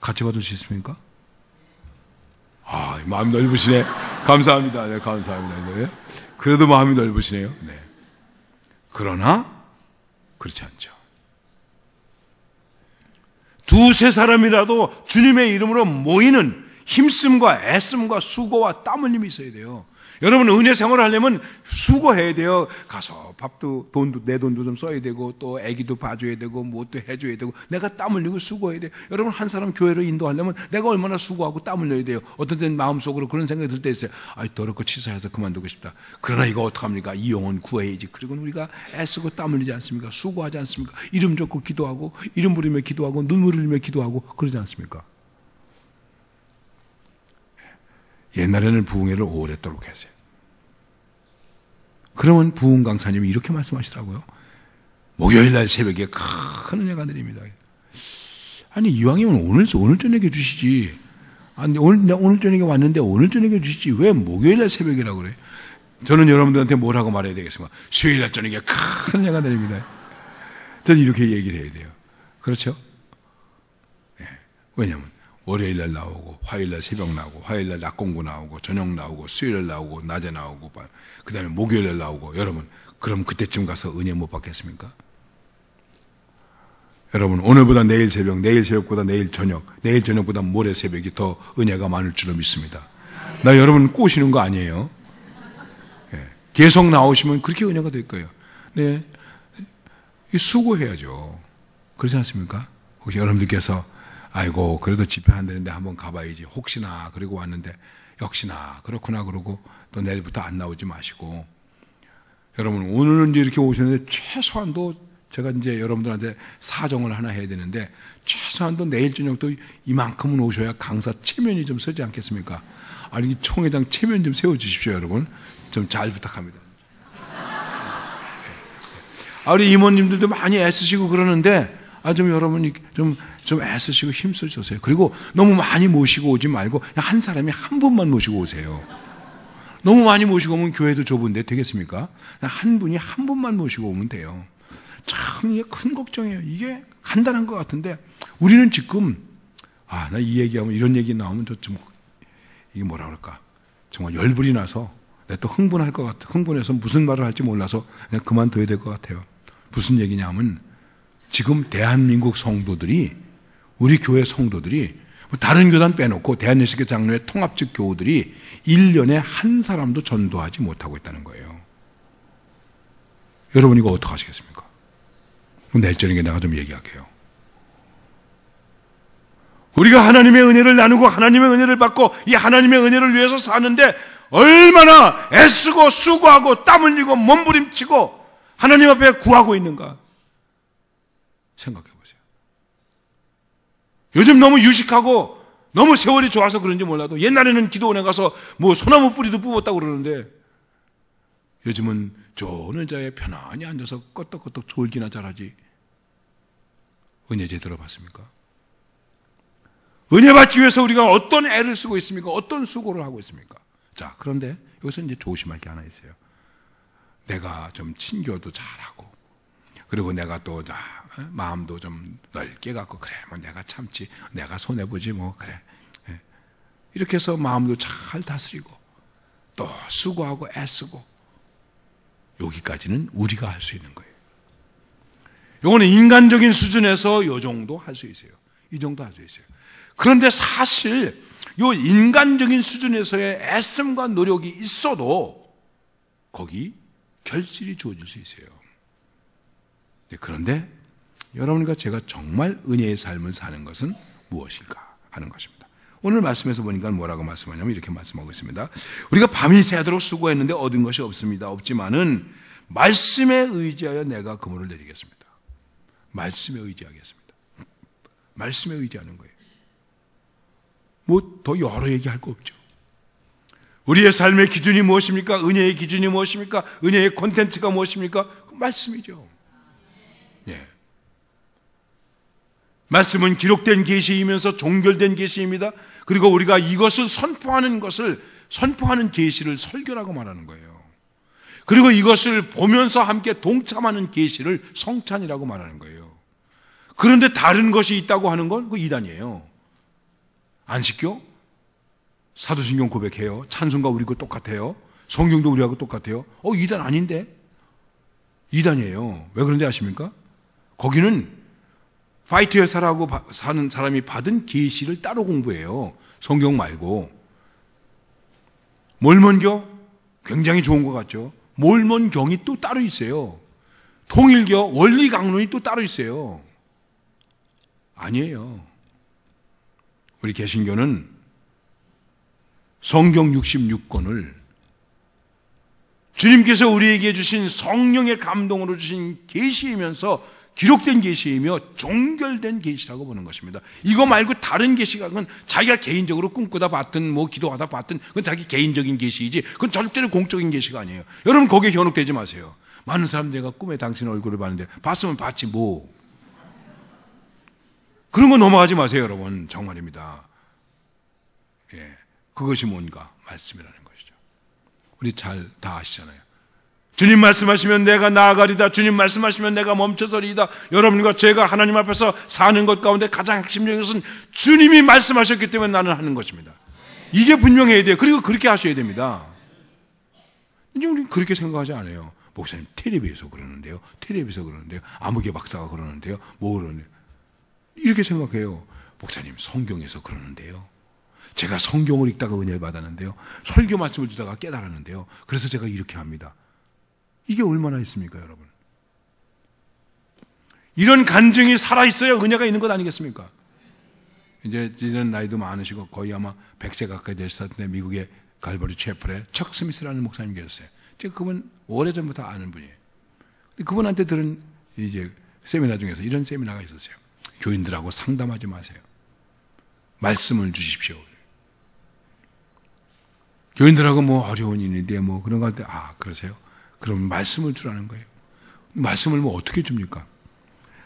같이 받을 수 있습니까? 아, 마음이 넓으시네. 감사합니다. 네, 감사합니다. 네. 그래도 마음이 넓으시네요. 네. 그러나 그렇지 않죠. 두세 사람이라도 주님의 이름으로 모이는 힘씀과 애씀과 수고와 땀 흘림이 있어야 돼요. 여러분 은혜 생활을 하려면 수고해야 돼요. 가서 밥도 돈도 내 돈도 좀 써야 되고 또 아기도 봐줘야 되고 뭣도 해줘야 되고 내가 땀 흘리고 수고해야 돼요. 여러분 한 사람 교회로 인도하려면 내가 얼마나 수고하고 땀 흘려야 돼요. 어떤 때는 마음속으로 그런 생각이 들 때 있어요. 아 더럽고 치사해서 그만두고 싶다. 그러나 이거 어떡합니까? 이 영혼 구해야지. 그리고 우리가 애쓰고 땀 흘리지 않습니까? 수고하지 않습니까? 이름 적고 기도하고 이름 부르며 기도하고 눈물 흘리며 기도하고 그러지 않습니까? 옛날에는 부흥회를 오랫도록 했어요. 그러면 부흥 강사님이 이렇게 말씀하시더라고요. 목요일날 새벽에 큰 은혜가 내립니다. 아니 이왕이면 오늘 저녁에 주시지. 아니 오늘 저녁에 왔는데 오늘 저녁에 주시지. 왜 목요일날 새벽이라고 그래? 저는 여러분들한테 뭐라고 말해야 되겠습니까? 수요일날 저녁에 큰 은혜가 내립니다. 저는 이렇게 얘기를 해야 돼요. 그렇죠? 네. 왜냐하면 월요일날 나오고 화요일날 새벽 나오고 화요일날 낮 공부 나오고 저녁 나오고 수요일날 나오고 낮에 나오고 그 다음에 목요일날 나오고 여러분 그럼 그때쯤 가서 은혜 못 받겠습니까? 여러분 오늘보다 내일 새벽 내일 새벽보다 내일 저녁 내일 저녁보다 모레 새벽이 더 은혜가 많을 줄로 믿습니다. 나 여러분 꼬시는 거 아니에요. 네. 계속 나오시면 그렇게 은혜가 될 거예요. 네. 수고해야죠. 그렇지 않습니까? 혹시 여러분들께서 아이고 그래도 집회 안 되는데 한번 가봐야지 혹시나 그리고 왔는데 역시나 그렇구나 그러고 또 내일부터 안 나오지 마시고 여러분 오늘은 이제 이렇게 오셨는데 최소한도 제가 이제 여러분들한테 사정을 하나 해야 되는데 최소한도 내일 저녁도 이만큼은 오셔야 강사 체면이 좀 서지 않겠습니까? 아니 총회장 체면 좀 세워주십시오 여러분 좀 잘 부탁합니다. 우리 이모님들도 많이 애쓰시고 그러는데, 좀 여러분이 좀 애쓰시고 힘쓰셔서요. 그리고 너무 많이 모시고 오지 말고, 그냥 한 사람이 한 분만 모시고 오세요. 너무 많이 모시고 오면 교회도 좁은데 되겠습니까? 그냥 한 분이 한 분만 모시고 오면 돼요. 참, 이게 큰 걱정이에요. 이게 간단한 것 같은데, 우리는 지금, 나 이 얘기하면, 이런 얘기 나오면 이게 뭐라 그럴까. 정말 열불이 나서, 내가 또 흥분할 것 같아. 흥분해서 무슨 말을 할지 몰라서 그냥 그만둬야 될 것 같아요. 무슨 얘기냐면, 지금 대한민국 성도들이, 우리 교회 성도들이, 다른 교단 빼놓고 대한예수교 장로회 통합적 교우들이 1년에 한 사람도 전도하지 못하고 있다는 거예요. 여러분 이거 어떻게 하시겠습니까? 내일 저녁에 내가 좀 얘기할게요. 우리가 하나님의 은혜를 나누고 하나님의 은혜를 받고 이 하나님의 은혜를 위해서 사는데 얼마나 애쓰고 수고하고 땀 흘리고 몸부림치고 하나님 앞에 구하고 있는가 생각해 보세요. 요즘 너무 유식하고 너무 세월이 좋아서 그런지 몰라도 옛날에는 기도원에 가서 뭐 소나무 뿌리도 뽑았다고 그러는데 요즘은 좋은 의자에 편안히 앉아서 껐덕껐덕 졸기나 잘하지. 은혜 제대로 받습니까? 은혜 받기 위해서 우리가 어떤 애를 쓰고 있습니까? 어떤 수고를 하고 있습니까? 자, 그런데 여기서 이제 조심할 게 하나 있어요. 내가 좀 친교도 잘하고, 그리고 내가 또 마음도 좀 넓게 갖고, 그래, 뭐 내가 참지, 내가 손해보지, 뭐, 그래. 이렇게 해서 마음도 잘 다스리고, 또 수고하고 애쓰고, 여기까지는 우리가 할 수 있는 거예요. 요거는 인간적인 수준에서 요 정도 할 수 있어요. 이 정도 할 수 있어요. 그런데 사실 요 인간적인 수준에서의 애씀과 노력이 있어도 거기 결실이 주어질 수 있어요. 그런데 여러분과 제가 정말 은혜의 삶을 사는 것은 무엇일까 하는 것입니다. 오늘 말씀에서 보니까 뭐라고 말씀하냐면 이렇게 말씀하고 있습니다. 우리가 밤이 새도록 수고했는데 얻은 것이 없습니다. 없지만은 말씀에 의지하여 내가 그물을 내리겠습니다. 말씀에 의지하겠습니다. 말씀에 의지하는 거예요. 뭐 더 여러 얘기할 거 없죠. 우리의 삶의 기준이 무엇입니까? 은혜의 기준이 무엇입니까? 은혜의 콘텐츠가 무엇입니까? 말씀이죠. 예. 말씀은 기록된 계시이면서 종결된 계시입니다. 그리고 우리가 이것을 선포하는 계시를 설교라고 말하는 거예요. 그리고 이것을 보면서 함께 동참하는 계시를 성찬이라고 말하는 거예요. 그런데 다른 것이 있다고 하는 건 그 이단이에요. 안식교? 사도신경 고백해요. 찬송가 우리하고 똑같아요. 성경도 우리하고 똑같아요. 이단 아닌데? 이단이에요. 왜 그런지 아십니까? 거기는 파이트 회사라고 사는 사람이 받은 계시를 따로 공부해요. 성경 말고. 몰몬교? 굉장히 좋은 것 같죠? 몰몬경이 또 따로 있어요. 통일교, 원리강론이 또 따로 있어요. 아니에요. 우리 개신교는 성경 66권을 주님께서 우리에게 주신 성령의 감동으로 주신 계시이면서 기록된 계시이며 종결된 계시라고 보는 것입니다. 이거 말고 다른 계시가 그건 자기가 개인적으로 꿈꾸다 봤든 뭐 기도하다 봤든 그건 자기 개인적인 계시이지 그건 절대로 공적인 계시가 아니에요. 여러분 거기에 현혹되지 마세요. 많은 사람들이 내가 꿈에 당신 얼굴을 봤는데 봤으면 봤지 뭐. 그런 거 넘어가지 마세요, 여러분. 정말입니다. 예, 그것이 뭔가 말씀이라는 것이죠. 우리 잘 다 아시잖아요. 주님 말씀하시면 내가 나아가리다. 주님 말씀하시면 내가 멈춰서리이다. 여러분과 제가 하나님 앞에서 사는 것 가운데 가장 핵심적인 것은 주님이 말씀하셨기 때문에 나는 하는 것입니다. 이게 분명해야 돼요. 그리고 그렇게 하셔야 됩니다. 이제 우리 그렇게 생각하지 않아요. 목사님 텔레비에서 그러는데요. 텔레비에서 그러는데요. 아무개 박사가 그러는데요. 뭐 그러는데요. 이렇게 생각해요. 목사님 성경에서 그러는데요. 제가 성경을 읽다가 은혜를 받았는데요. 설교 말씀을 듣다가 깨달았는데요. 그래서 제가 이렇게 합니다. 이게 얼마나 있습니까, 여러분? 이런 간증이 살아있어야 은혜가 있는 것 아니겠습니까? 이제 이런 나이도 많으시고 거의 아마 100세 가까이 되셨을 텐데 미국의 갈버리 채플에 척 스미스라는 목사님 계셨어요. 제가 그분 오래전부터 아는 분이에요. 그분한테 들은 이제 세미나 중에서 이런 세미나가 있었어요. 교인들하고 상담하지 마세요. 말씀을 주십시오. 교인들하고 뭐 어려운 일인데 뭐 그런 거 할 때 그러세요? 그럼 말씀을 주라는 거예요. 말씀을 뭐 어떻게 줍니까?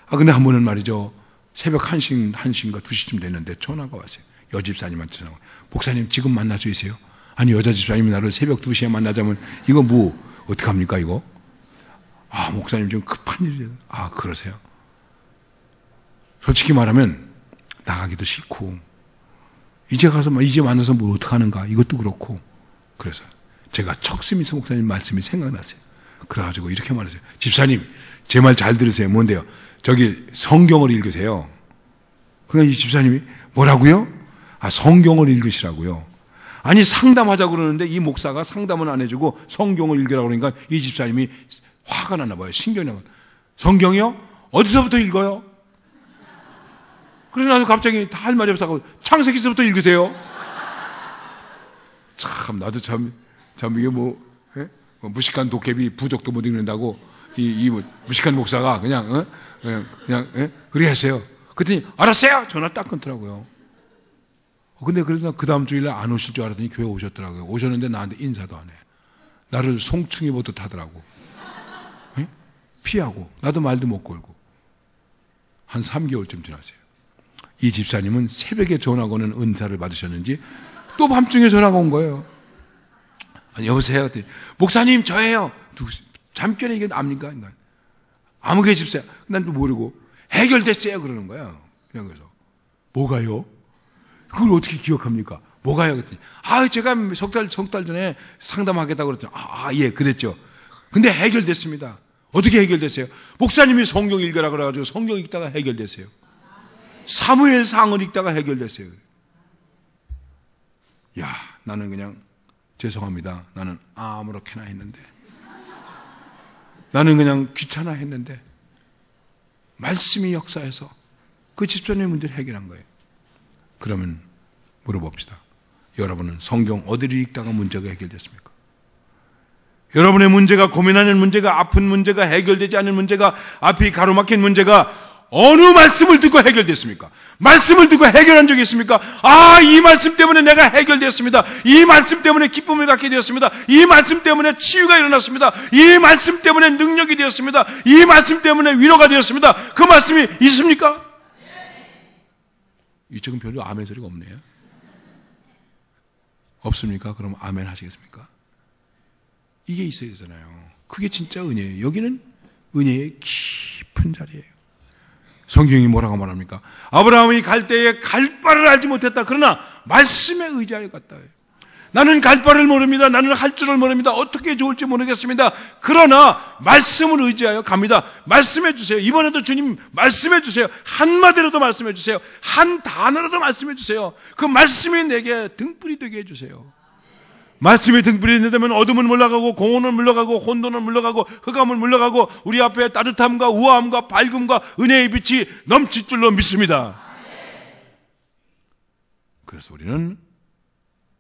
근데 한 번은 말이죠. 새벽 1시인가 2시쯤 됐는데 전화가 왔어요. 여집사님한테 전화가. 목사님 지금 만날 수 있어요? 아니 여자 집사님이 나를 새벽 2시에 만나자면 이거 뭐 어떡합니까 이거? 목사님 지금 급한 일이에요. 그러세요? 솔직히 말하면 나가기도 싫고 이제 만나서 뭐 어떡하는가 이것도 그렇고 그래서 제가 척스미스 목사님 말씀이 생각났어요. 그래가지고 이렇게 말했어요. 집사님 제 말 잘 들으세요. 뭔데요? 저기 성경을 읽으세요. 그러니까 이 집사님이 뭐라고요? 성경을 읽으시라고요. 아니 상담하자고 그러는데 이 목사가 상담은 안 해주고 성경을 읽으라고 그러니까 이 집사님이 화가 났나 봐요. 신경이 나고. 성경이요? 어디서부터 읽어요? 그래서 나도 갑자기 다 할 말이 없어서 창세기서부터 읽으세요. 참 나도 참 이게 무식한 도깨비 부족도 못 읽는다고 이 무식한 목사가 그냥 그래 하세요. 그랬더니 알았어요. 전화 딱 끊더라고요. 근데 그래도 그 다음 주일날 안 오실 줄 알았더니 교회 오셨더라고요. 오셨는데 나한테 인사도 안 해. 나를 송충이 보듯 하더라고. 피하고 나도 말도 못 걸고. 한 3개월쯤 지났어요. 이 집사님은 새벽에 전화 거는 은사를 받으셨는지 또 밤중에 전화가 온 거예요. 여보세요? 목사님 저예요. 잠결에 이게 압니까? 아무개 집사야. 난 또 모르고 해결됐어요 그러는 거야. 그냥 그래서 뭐가요? 그걸 어떻게 기억합니까? 뭐가요? 그랬더니 제가 석 달 전에 상담하겠다고 그랬더니 예 그랬죠. 근데 해결됐습니다. 어떻게 해결됐어요? 목사님이 성경 읽으라 그래가지고 성경 읽다가 해결됐어요. 사무엘상을 읽다가 해결됐어요. 나는 그냥 죄송합니다. 나는 아무렇게나 했는데 나는 그냥 귀찮아 했는데 말씀이 역사해서 그 집사님의 문제를 해결한 거예요. 그러면 물어봅시다. 여러분은 성경 어디를 읽다가 문제가 해결됐습니까? 여러분의 문제가 고민하는 문제가 아픈 문제가 해결되지 않는 문제가 앞이 가로막힌 문제가 어느 말씀을 듣고 해결됐습니까? 말씀을 듣고 해결한 적이 있습니까? 이 말씀 때문에 내가 해결됐습니다. 이 말씀 때문에 기쁨을 갖게 되었습니다. 이 말씀 때문에 치유가 일어났습니다. 이 말씀 때문에 능력이 되었습니다. 이 말씀 때문에 위로가 되었습니다. 그 말씀이 있습니까? 이쪽은 별로 아멘 소리가 없네요. 없습니까? 그럼 아멘 하시겠습니까? 이게 있어야 되잖아요. 그게 진짜 은혜예요. 여기는 은혜의 깊은 자리예요. 성경이 뭐라고 말합니까? 아브라함이 갈 때에 갈 바를 알지 못했다. 그러나 말씀에 의지하여 갔다. 나는 갈 바를 모릅니다. 나는 할 줄을 모릅니다. 어떻게 좋을지 모르겠습니다. 그러나 말씀을 의지하여 갑니다. 말씀해 주세요. 이번에도 주님 말씀해 주세요. 한마디로도 말씀해 주세요. 한 단어로도 말씀해 주세요. 그 말씀이 내게 등불이 되게 해주세요. 말씀이 등불이 되면 어둠은 물러가고 공허는 물러가고 혼돈은 물러가고 흑암은 물러가고 우리 앞에 따뜻함과 우아함과 밝음과 은혜의 빛이 넘칠 줄로 믿습니다. 그래서 우리는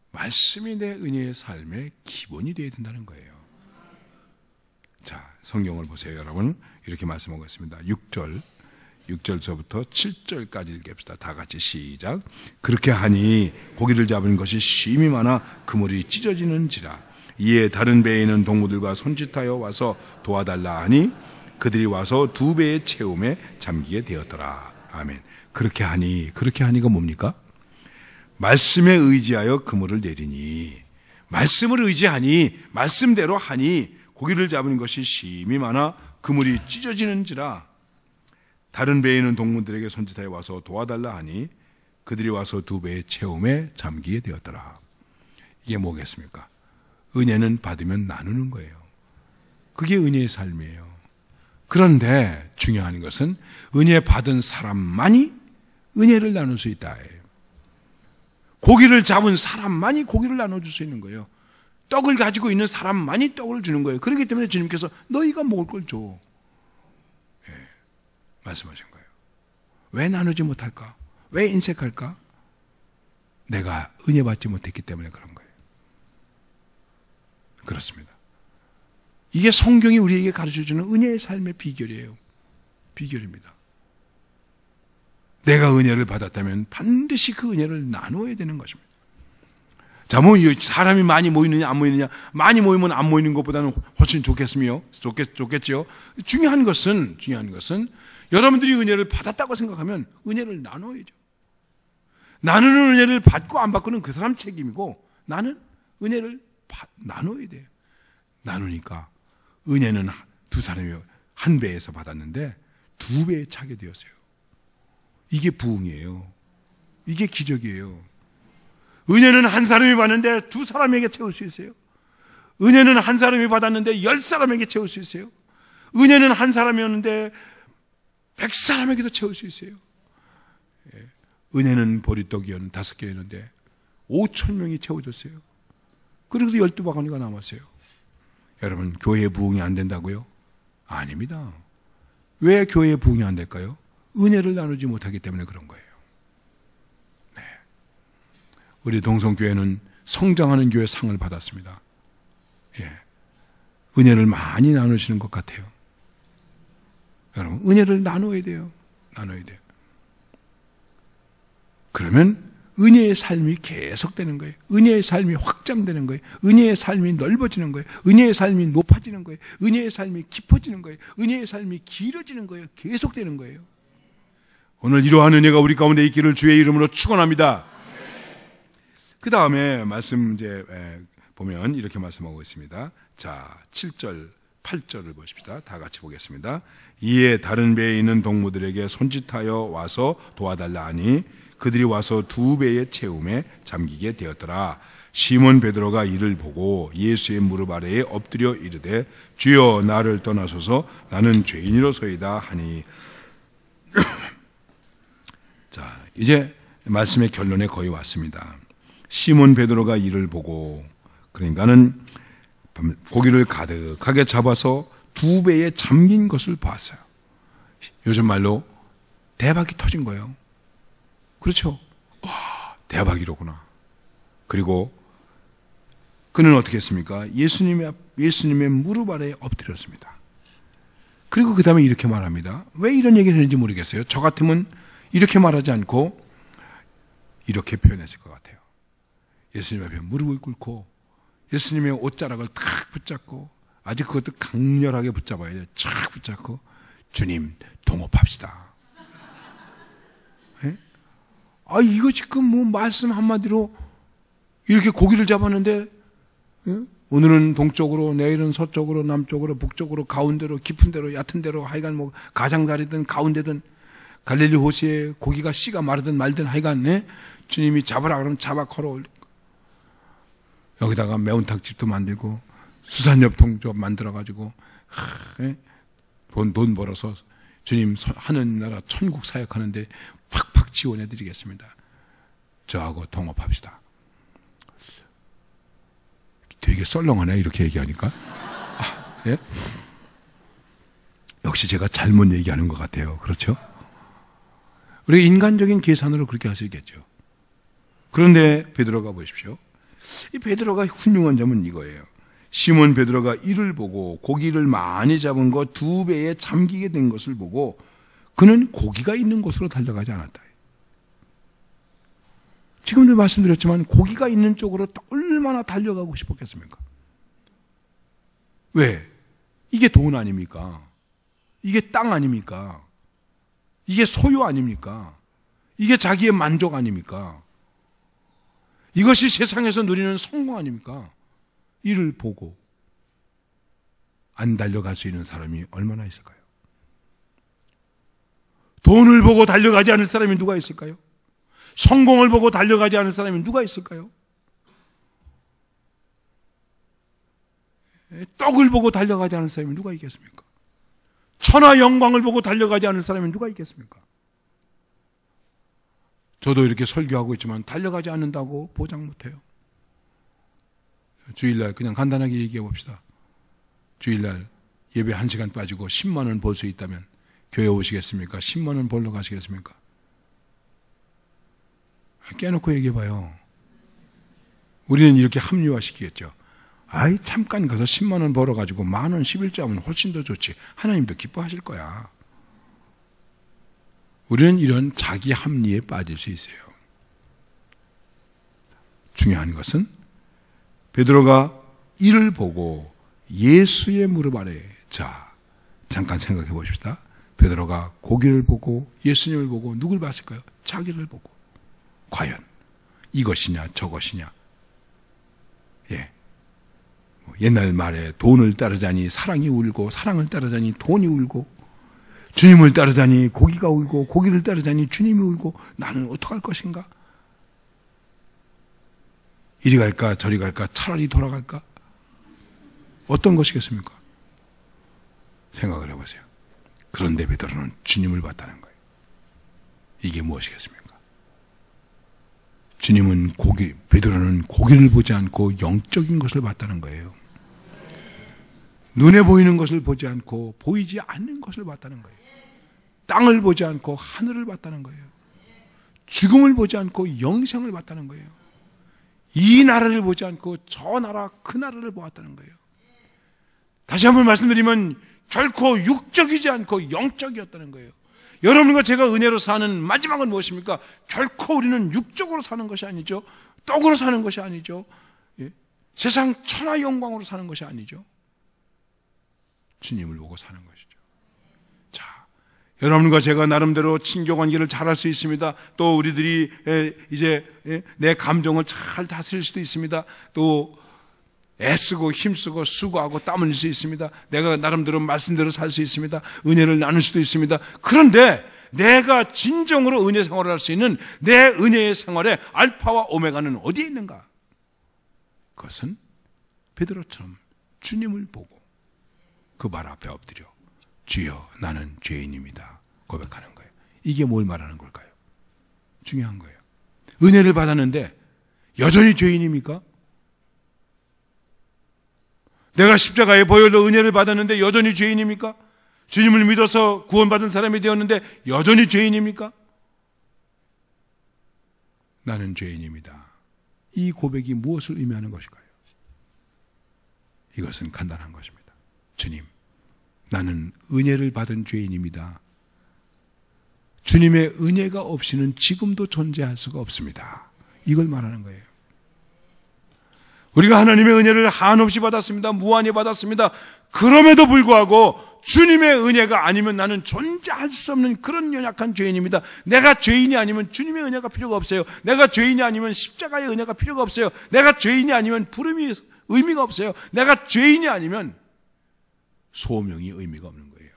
말씀이 내 은혜의 삶의 기본이 되어야 된다는 거예요. 자, 성경을 보세요. 여러분 이렇게 말씀하고 있습니다. 6절서부터 7절까지 읽읍시다. 다 같이 시작. 그렇게 하니 고기를 잡은 것이 심히 많아 그물이 찢어지는지라. 이에 다른 배에 있는 동무들과 손짓하여 와서 도와달라 하니 그들이 와서 2배의 채움에 잠기게 되었더라. 아멘. 그렇게 하니가 뭡니까? 말씀에 의지하여 그물을 내리니, 말씀을 의지하니, 말씀대로 하니 고기를 잡은 것이 심히 많아 그물이 찢어지는지라. 다른 배에 있는 동무들에게 손짓하여 와서 도와달라 하니 그들이 와서 2배의 채움에 잠기게 되었더라. 이게 뭐겠습니까? 은혜는 받으면 나누는 거예요. 그게 은혜의 삶이에요. 그런데 중요한 것은 은혜 받은 사람만이 은혜를 나눌 수 있다. 고기를 잡은 사람만이 고기를 나눠줄 수 있는 거예요. 떡을 가지고 있는 사람만이 떡을 주는 거예요. 그렇기 때문에 주님께서 너희가 먹을 걸 줘. 말씀하신 거예요. 왜 나누지 못할까? 왜 인색할까? 내가 은혜 받지 못했기 때문에 그런 거예요. 그렇습니다. 이게 성경이 우리에게 가르쳐주는 은혜의 삶의 비결이에요. 비결입니다. 내가 은혜를 받았다면 반드시 그 은혜를 나누어야 되는 것입니다. 자, 뭐, 사람이 많이 모이느냐, 안 모이느냐. 많이 모이면 안 모이는 것보다는 훨씬 좋겠지요. 중요한 것은 여러분들이 은혜를 받았다고 생각하면 은혜를 나눠야죠. 나누는 은혜를 받고 안 받고는 그 사람 책임이고 나는 은혜를 나눠야 돼요. 나누니까 은혜는 두 사람이 한 배에서 받았는데 두 배에 차게 되었어요. 이게 부흥이에요. 이게 기적이에요. 은혜는 한 사람이 받는데 두 사람에게 채울 수 있어요. 은혜는 한 사람이 받았는데 10사람에게 채울 수 있어요. 은혜는 한 사람이었는데 100사람에게도 채울 수 있어요. 은혜는 보리떡이었는데 5개였는데 5,000명이 채워졌어요. 그래서 12바구니가 남았어요. 여러분, 교회 부흥이 안 된다고요? 아닙니다. 왜 교회 부흥이 안 될까요? 은혜를 나누지 못하기 때문에 그런 거예요. 네. 우리 동성교회는 성장하는 교회 상을 받았습니다. 예. 은혜를 많이 나누시는 것 같아요. 여러분, 은혜를 나눠야 돼요. 나눠야 돼요. 그러면 은혜의 삶이 계속되는 거예요. 은혜의 삶이 확장되는 거예요. 은혜의 삶이 넓어지는 거예요. 은혜의 삶이 높아지는 거예요. 은혜의 삶이 깊어지는 거예요. 은혜의 삶이 길어지는 거예요. 계속되는 거예요. 오늘 이러한 은혜가 우리 가운데 있기를 주의 이름으로 축원합니다. 그 다음에 말씀 이제 보면 이렇게 말씀하고 있습니다. 자, 7절, 8절을 보십시다. 다 같이 보겠습니다. 이에 다른 배에 있는 동무들에게 손짓하여 와서 도와달라 하니 그들이 와서 2배의 채움에 잠기게 되었더라. 시몬 베드로가 이를 보고 예수의 무릎 아래에 엎드려 이르되 주여 나를 떠나소서 나는 죄인이로소이다 하니 자, 이제 말씀의 결론에 거의 왔습니다. 시몬 베드로가 이를 보고 그러니까는 고기를 가득하게 잡아서 2배에 잠긴 것을 봤어요. 요즘 말로 대박이 터진 거예요. 그렇죠? 와, 대박이로구나. 그리고 그는 어떻게 했습니까? 예수님의 무릎 아래에 엎드렸습니다. 그리고 그 다음에 이렇게 말합니다. 왜 이런 얘기를 했는지 모르겠어요. 저 같으면 이렇게 말하지 않고 이렇게 표현했을 것 같아요. 예수님 앞에 무릎을 꿇고 예수님의 옷자락을 탁 붙잡고 아주 그것도 강렬하게 붙잡아야 돼요. 쫙 붙잡고 주님 동업합시다. 네? 아, 이거 지금 뭐 말씀 한마디로 이렇게 고기를 잡았는데 오늘은 동쪽으로 내일은 서쪽으로 남쪽으로 북쪽으로 가운데로 깊은 데로 얕은 데로 하여간 뭐 가장자리든 가운데든 갈릴리 호수에 고기가 씨가 마르든 말든 하여간 주님이 잡으라 그러면 잡아 걸어 여기다가 매운탕집도 만들고 수산협통조 만들어가지고 돈 벌어서 주님 하늘나라 천국 사역하는데 팍팍 지원해드리겠습니다. 저하고 동업합시다. 되게 썰렁하네 이렇게 얘기하니까. 예? 역시 제가 잘못 얘기하는 것 같아요. 그렇죠? 우리 인간적인 계산으로 그렇게 하시겠죠. 그런데 베드로가 보십시오. 이 베드로가 훌륭한 점은 이거예요. 시몬 베드로가 이를 보고 고기를 많이 잡은 거 2배에 잠기게 된 것을 보고 그는 고기가 있는 곳으로 달려가지 않았다. 지금도 말씀드렸지만 고기가 있는 쪽으로 얼마나 달려가고 싶었겠습니까? 왜? 이게 돈 아닙니까? 이게 땅 아닙니까? 이게 소유 아닙니까? 이게 자기의 만족 아닙니까? 이것이 세상에서 누리는 성공 아닙니까? 이를 보고 안 달려갈 수 있는 사람이 얼마나 있을까요? 돈을 보고 달려가지 않을 사람이 누가 있을까요? 성공을 보고 달려가지 않을 사람이 누가 있을까요? 떡을 보고 달려가지 않을 사람이 누가 있겠습니까? 천하 영광을 보고 달려가지 않을 사람이 누가 있겠습니까? 저도 이렇게 설교하고 있지만 달려가지 않는다고 보장 못해요. 주일날 그냥 간단하게 얘기해 봅시다. 주일날 예배 1시간 빠지고 10만 원 벌 수 있다면 교회 오시겠습니까? 10만 원 벌러 가시겠습니까? 깨놓고 얘기해 봐요. 우리는 이렇게 합리화시키겠죠. 아이 잠깐 가서 10만 원 벌어가지고 10,000원 11조 하면 훨씬 더 좋지. 하나님도 기뻐하실 거야. 우리는 이런 자기 합리에 빠질 수 있어요. 중요한 것은 베드로가 이를 보고 예수의 무릎 아래, 자, 잠깐 생각해 보십시다. 베드로가 고기를 보고 예수님을 보고 누굴 봤을까요? 자기를 보고. 과연 이것이냐 저것이냐. 예. 옛날 말에 돈을 따르자니 사랑이 울고 사랑을 따르자니 돈이 울고 주님을 따르자니 고기가 울고 고기를 따르자니 주님이 울고 나는 어떡할 것인가? 이리 갈까 저리 갈까 차라리 돌아갈까? 어떤 것이겠습니까? 생각을 해보세요. 그런데 베드로는 주님을 봤다는 거예요. 이게 무엇이겠습니까? 주님은 베드로는 고기를 보지 않고 영적인 것을 봤다는 거예요. 눈에 보이는 것을 보지 않고 보이지 않는 것을 봤다는 거예요. 땅을 보지 않고 하늘을 봤다는 거예요. 죽음을 보지 않고 영생을 봤다는 거예요. 이 나라를 보지 않고 저 나라 그 나라를 보았다는 거예요. 다시 한번 말씀드리면 결코 육적이지 않고 영적이었다는 거예요. 여러분과 제가 은혜로 사는 마지막은 무엇입니까? 결코 우리는 육적으로 사는 것이 아니죠. 떡으로 사는 것이 아니죠. 예? 세상 천하 영광으로 사는 것이 아니죠. 주님을 보고 사는 것이죠. 자, 여러분과 제가 나름대로 친교 관계를 잘할 수 있습니다. 또 우리들이 이제 내 감정을 잘 다스릴 수도 있습니다. 또 애쓰고 힘쓰고 수고하고 땀 흘릴 수 있습니다. 내가 나름대로 말씀대로 살 수 있습니다. 은혜를 나눌 수도 있습니다. 그런데 내가 진정으로 은혜 생활을 할 수 있는 내 은혜의 생활의 알파와 오메가는 어디에 있는가? 그것은 베드로처럼 주님을 보고 그 발 앞에 엎드려 주여 나는 죄인입니다 고백하는 거예요. 이게 뭘 말하는 걸까요? 중요한 거예요. 은혜를 받았는데 여전히 죄인입니까? 내가 십자가의 보혈로 은혜를 받았는데 여전히 죄인입니까? 주님을 믿어서 구원받은 사람이 되었는데 여전히 죄인입니까? 나는 죄인입니다. 이 고백이 무엇을 의미하는 것일까요? 이것은 간단한 것입니다. 주님, 나는 은혜를 받은 죄인입니다. 주님의 은혜가 없이는 지금도 존재할 수가 없습니다. 이걸 말하는 거예요. 우리가 하나님의 은혜를 한없이 받았습니다. 무한히 받았습니다. 그럼에도 불구하고 주님의 은혜가 아니면 나는 존재할 수 없는 그런 연약한 죄인입니다. 내가 죄인이 아니면 주님의 은혜가 필요가 없어요. 내가 죄인이 아니면 십자가의 은혜가 필요가 없어요. 내가 죄인이 아니면 부름이 의미가 없어요. 내가 죄인이 아니면 소명이 의미가 없는 거예요.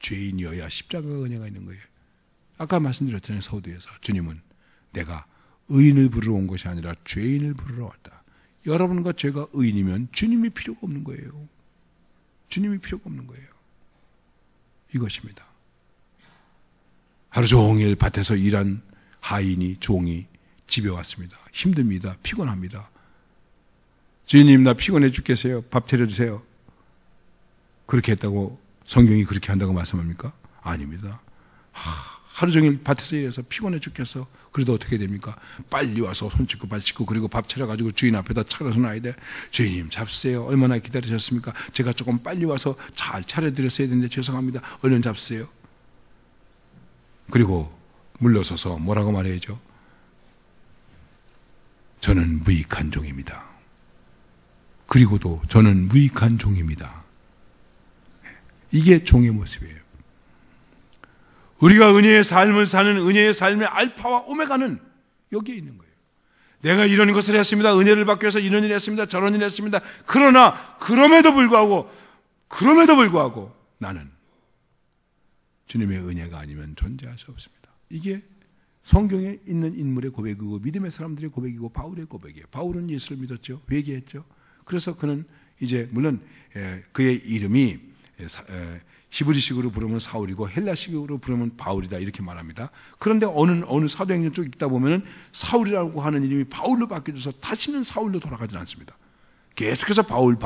죄인이어야 십자가가 은혜가 있는 거예요. 아까 말씀드렸잖아요. 서두에서 주님은 내가 의인을 부르러 온 것이 아니라 죄인을 부르러 왔다. 여러분과 제가 의인이면 주님이 필요가 없는 거예요. 주님이 필요가 없는 거예요. 이것입니다. 하루 종일 밭에서 일한 하인이 종이 집에 왔습니다. 힘듭니다. 피곤합니다. 주인님 나 피곤해 죽겠어요. 밥 차려주세요. 그렇게 했다고 성경이 그렇게 한다고 말씀합니까? 아닙니다. 하루 종일 밭에서 일해서 피곤해 죽겠어. 그래도 어떻게 됩니까? 빨리 와서 손 씻고 발 씻고 그리고 밥 차려가지고 주인 앞에다 차려서 놔야 돼. 주인님 잡수세요. 얼마나 기다리셨습니까? 제가 조금 빨리 와서 잘 차려드렸어야 되는데 죄송합니다. 얼른 잡수세요. 그리고 물러서서 뭐라고 말해야죠? 저는 무익한 종입니다. 그리고도 저는 무익한 종입니다. 이게 종의 모습이에요. 우리가 은혜의 삶을 사는 은혜의 삶의 알파와 오메가는 여기에 있는 거예요. 내가 이런 것을 했습니다. 은혜를 받기 위해서 이런 일을 했습니다. 저런 일을 했습니다. 그러나 그럼에도 불구하고 나는 주님의 은혜가 아니면 존재할 수 없습니다. 이게 성경에 있는 인물의 고백이고 믿음의 사람들의 고백이고 바울의 고백이에요. 바울은 예수를 믿었죠. 회개했죠. 그래서 그는 이제 물론 그의 이름이 히브리식으로 부르면 사울이고 헬라식으로 부르면 바울이다 이렇게 말합니다. 그런데 어느 사도행전 쭉 읽다 보면은 사울이라고 하는 이름이 바울로 바뀌어져서 다시는 사울로 돌아가지 않습니다. 계속해서 바울은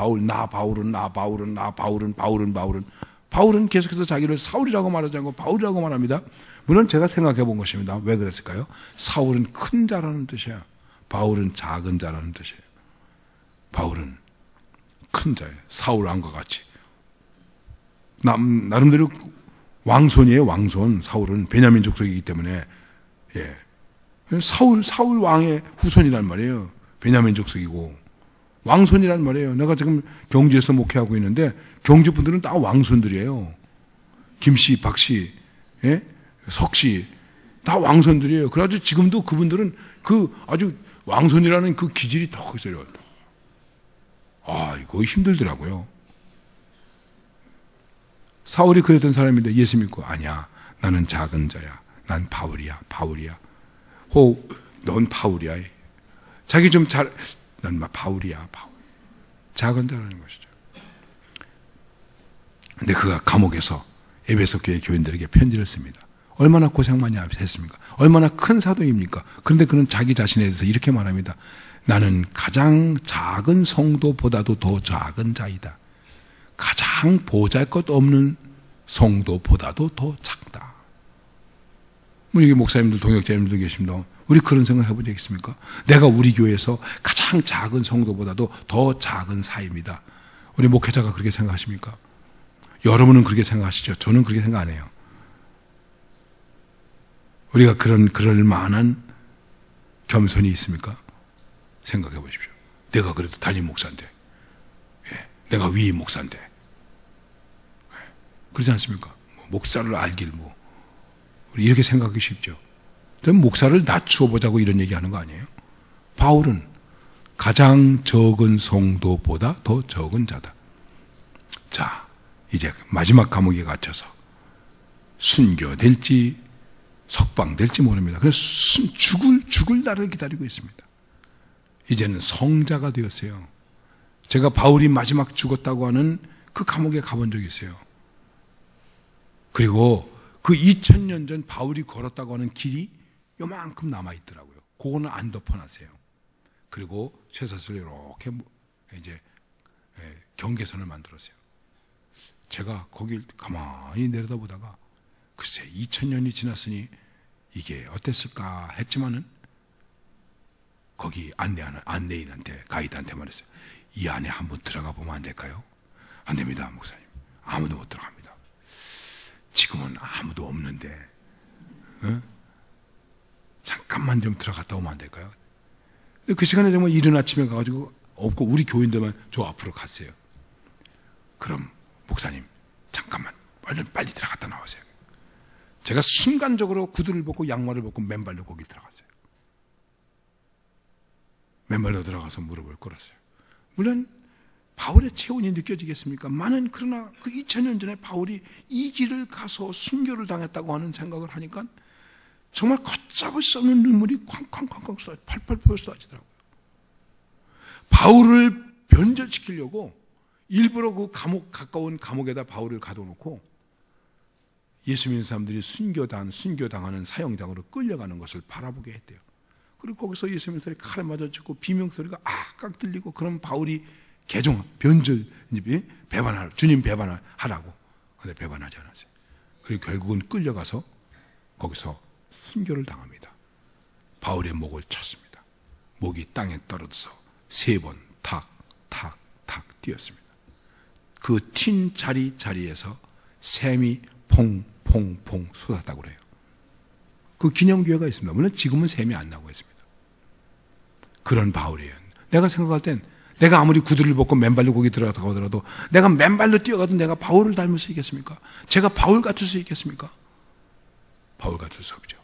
계속해서 자기를 사울이라고 말하지 않고 바울이라고 말합니다. 물론 제가 생각해 본 것입니다. 왜 그랬을까요? 사울은 큰 자라는 뜻이야. 바울은 작은 자라는 뜻이에요. 바울은 큰 자예요. 사울 왕과 같이. 나름대로 왕손이에요. 왕손. 사울은 베냐민 족속이기 때문에 사울 왕의 후손이란 말이에요. 베냐민 족속이고 왕손이란 말이에요. 내가 지금 경주에서 목회하고 있는데 경주분들은 다 왕손들이에요. 김씨, 박씨, 예? 석씨 다 왕손들이에요. 그래가지고 지금도 그분들은 그 아주 왕손이라는 그 기질이 더 있어요. 이거 힘들더라고요. 사울이 그랬던 사람인데 예수 믿고 아니야. 나는 작은 자야. 난 바울이야. 넌 바울이야. 자기 좀 난 바울이야. 작은 자라는 것이죠. 근데 그가 감옥에서 에베소 교회 교인들에게 편지를 씁니다. 얼마나 고생 많이 했습니까? 얼마나 큰 사도입니까? 그런데 그는 자기 자신에 대해서 이렇게 말합니다. 나는 가장 작은 성도보다도 더 작은 자이다. 가장 보잘것없는 성도보다도 더 작다. 우리 목사님들, 동역자님들 계십니다. 우리 그런 생각 해본 적 있습니까? 내가 우리 교회에서 가장 작은 성도보다도 더 작은 사입니다. 우리 목회자가 그렇게 생각하십니까? 여러분은 그렇게 생각하시죠? 저는 그렇게 생각 안 해요. 우리가 그럴 만한 겸손이 있습니까? 생각해 보십시오. 내가 그래도 담임 목사인데, 내가 위임 목사인데, 그러지 않습니까? 목사를 알길 우리 이렇게 생각하기 쉽죠. 그럼 목사를 낮추어 보자고 이런 얘기하는 거 아니에요? 바울은 가장 적은 성도보다 더 적은 자다. 자, 이제 마지막 감옥에 갇혀서 순교될지 석방될지 모릅니다. 그래서 죽을 날을 기다리고 있습니다. 이제는 성자가 되었어요. 제가 바울이 마지막 죽었다고 하는 그 감옥에 가본 적이 있어요. 그리고 그 2000년 전 바울이 걸었다고 하는 길이 요만큼 남아있더라고요. 그거는 안 덮어놨어요. 그리고 쇠사슬로 이렇게 이제 경계선을 만들었어요. 제가 거길 가만히 내려다보다가 글쎄 2000년이 지났으니 이게 어땠을까 했지만은 거기 안내인한테 가이드한테 말했어요. 이 안에 한번 들어가 보면 안 될까요? 안 됩니다, 목사님. 아무도 못 들어갑니다. 지금은 아무도 없는데 잠깐만 좀 들어갔다 오면 안 될까요? 그 시간에 정말 이른 아침에 가가지고 없고 우리 교인들만 저 앞으로 갔어요. 그럼 목사님 잠깐만 얼른 빨리 들어갔다 나오세요. 제가 순간적으로 구두를 벗고 양말을 벗고 맨발로 거기 들어갔어요. 맨발로 들어가서 무릎을 꿇었어요. 물론 바울의 체온이 느껴지겠습니까? 그러나 그 2000년 전에 바울이 이 길을 가서 순교를 당했다고 하는 생각을 하니까 정말 걷잡을 수 없는 눈물이 쾅쾅쾅쾅 펄펄 쏟아지더라고요. 바울을 변절시키려고 일부러 그 가까운 감옥에다 바울을 가둬놓고 예수 믿는 사람들이 순교당하는 사형장으로 끌려가는 것을 바라보게 했대요. 그리고 거기서 예수 믿는 사람이 칼에 맞아 죽고 비명소리가 깍 들리고 그럼 바울이 주님 배반하라고. 근데 배반하지 않았어요. 그리고 결국은 끌려가서 거기서 순교를 당합니다. 바울의 목을 쳤습니다. 목이 땅에 떨어져서 3번 탁 뛰었습니다. 그 튄 자리에서 샘이 퐁퐁 쏟았다고 그래요. 그 기념교회가 있습니다. 물론 지금은 샘이 안 나고 있습니다. 그런 바울이에요. 내가 생각할 땐 내가 아무리 구두를 벗고 맨발로 거기 들어가더라도 내가 맨발로 뛰어가도 내가 바울을 닮을 수 있겠습니까? 제가 바울 같을 수 있겠습니까? 바울 같을 수 없죠.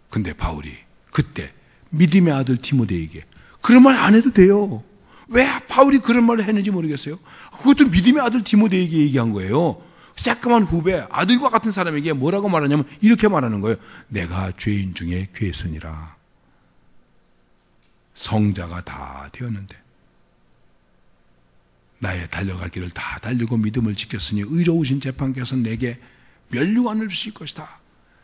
근데 바울이 그때 믿음의 아들 디모데에게 그런 말 안 해도 돼요. 왜 바울이 그런 말을 했는지 모르겠어요. 그것도 믿음의 아들 디모데에게 얘기한 거예요. 새까만 후배, 아들과 같은 사람에게 뭐라고 말하냐면 이렇게 말하는 거예요. 내가 죄인 중에 괴순이라. 성자가 다 되었는데 나의 달려갈 길을 다 달리고 믿음을 지켰으니 의로우신 재판께서 내게 면류관을 주실 것이다.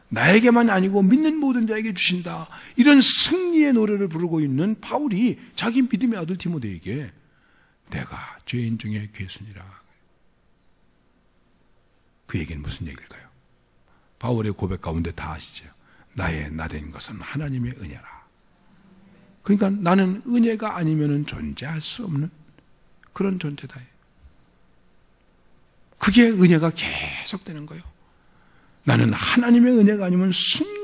나에게만 아니고 믿는 모든 자에게 주신다. 이런 승리의 노래를 부르고 있는 바울이 자기 믿음의 아들 디모데에게 내가 죄인 중에 괴순이라. 그 얘기는 무슨 얘기일까요? 바울의 고백 가운데 다 아시죠? 나의 나된 것은 하나님의 은혜라. 그러니까 나는 은혜가 아니면 존재할 수 없는 그런 존재다. 그게 은혜가 계속되는 거예요. 나는 하나님의 은혜가 아니면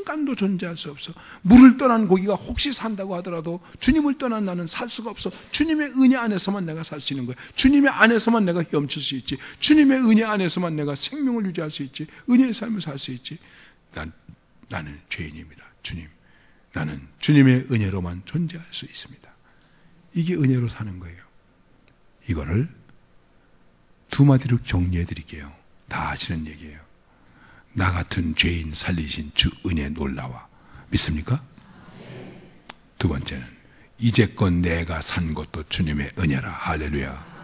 잠깐도 존재할 수 없어. 물을 떠난 고기가 혹시 산다고 하더라도 주님을 떠난 나는 살 수가 없어. 주님의 은혜 안에서만 내가 살 수 있는 거야. 주님의 안에서만 내가 헤엄칠 수 있지. 주님의 은혜 안에서만 내가 생명을 유지할 수 있지. 은혜의 삶을 살 수 있지. 나는 죄인입니다. 주님, 나는 주님의 은혜로만 존재할 수 있습니다. 이게 은혜로 사는 거예요. 이거를 두 마디로 정리해 드릴게요. 다 아시는 얘기예요. 나 같은 죄인 살리신 주 은혜 놀라와. 믿습니까? 두 번째는 이제껏 내가 산 것도 주님의 은혜라. 할렐루야.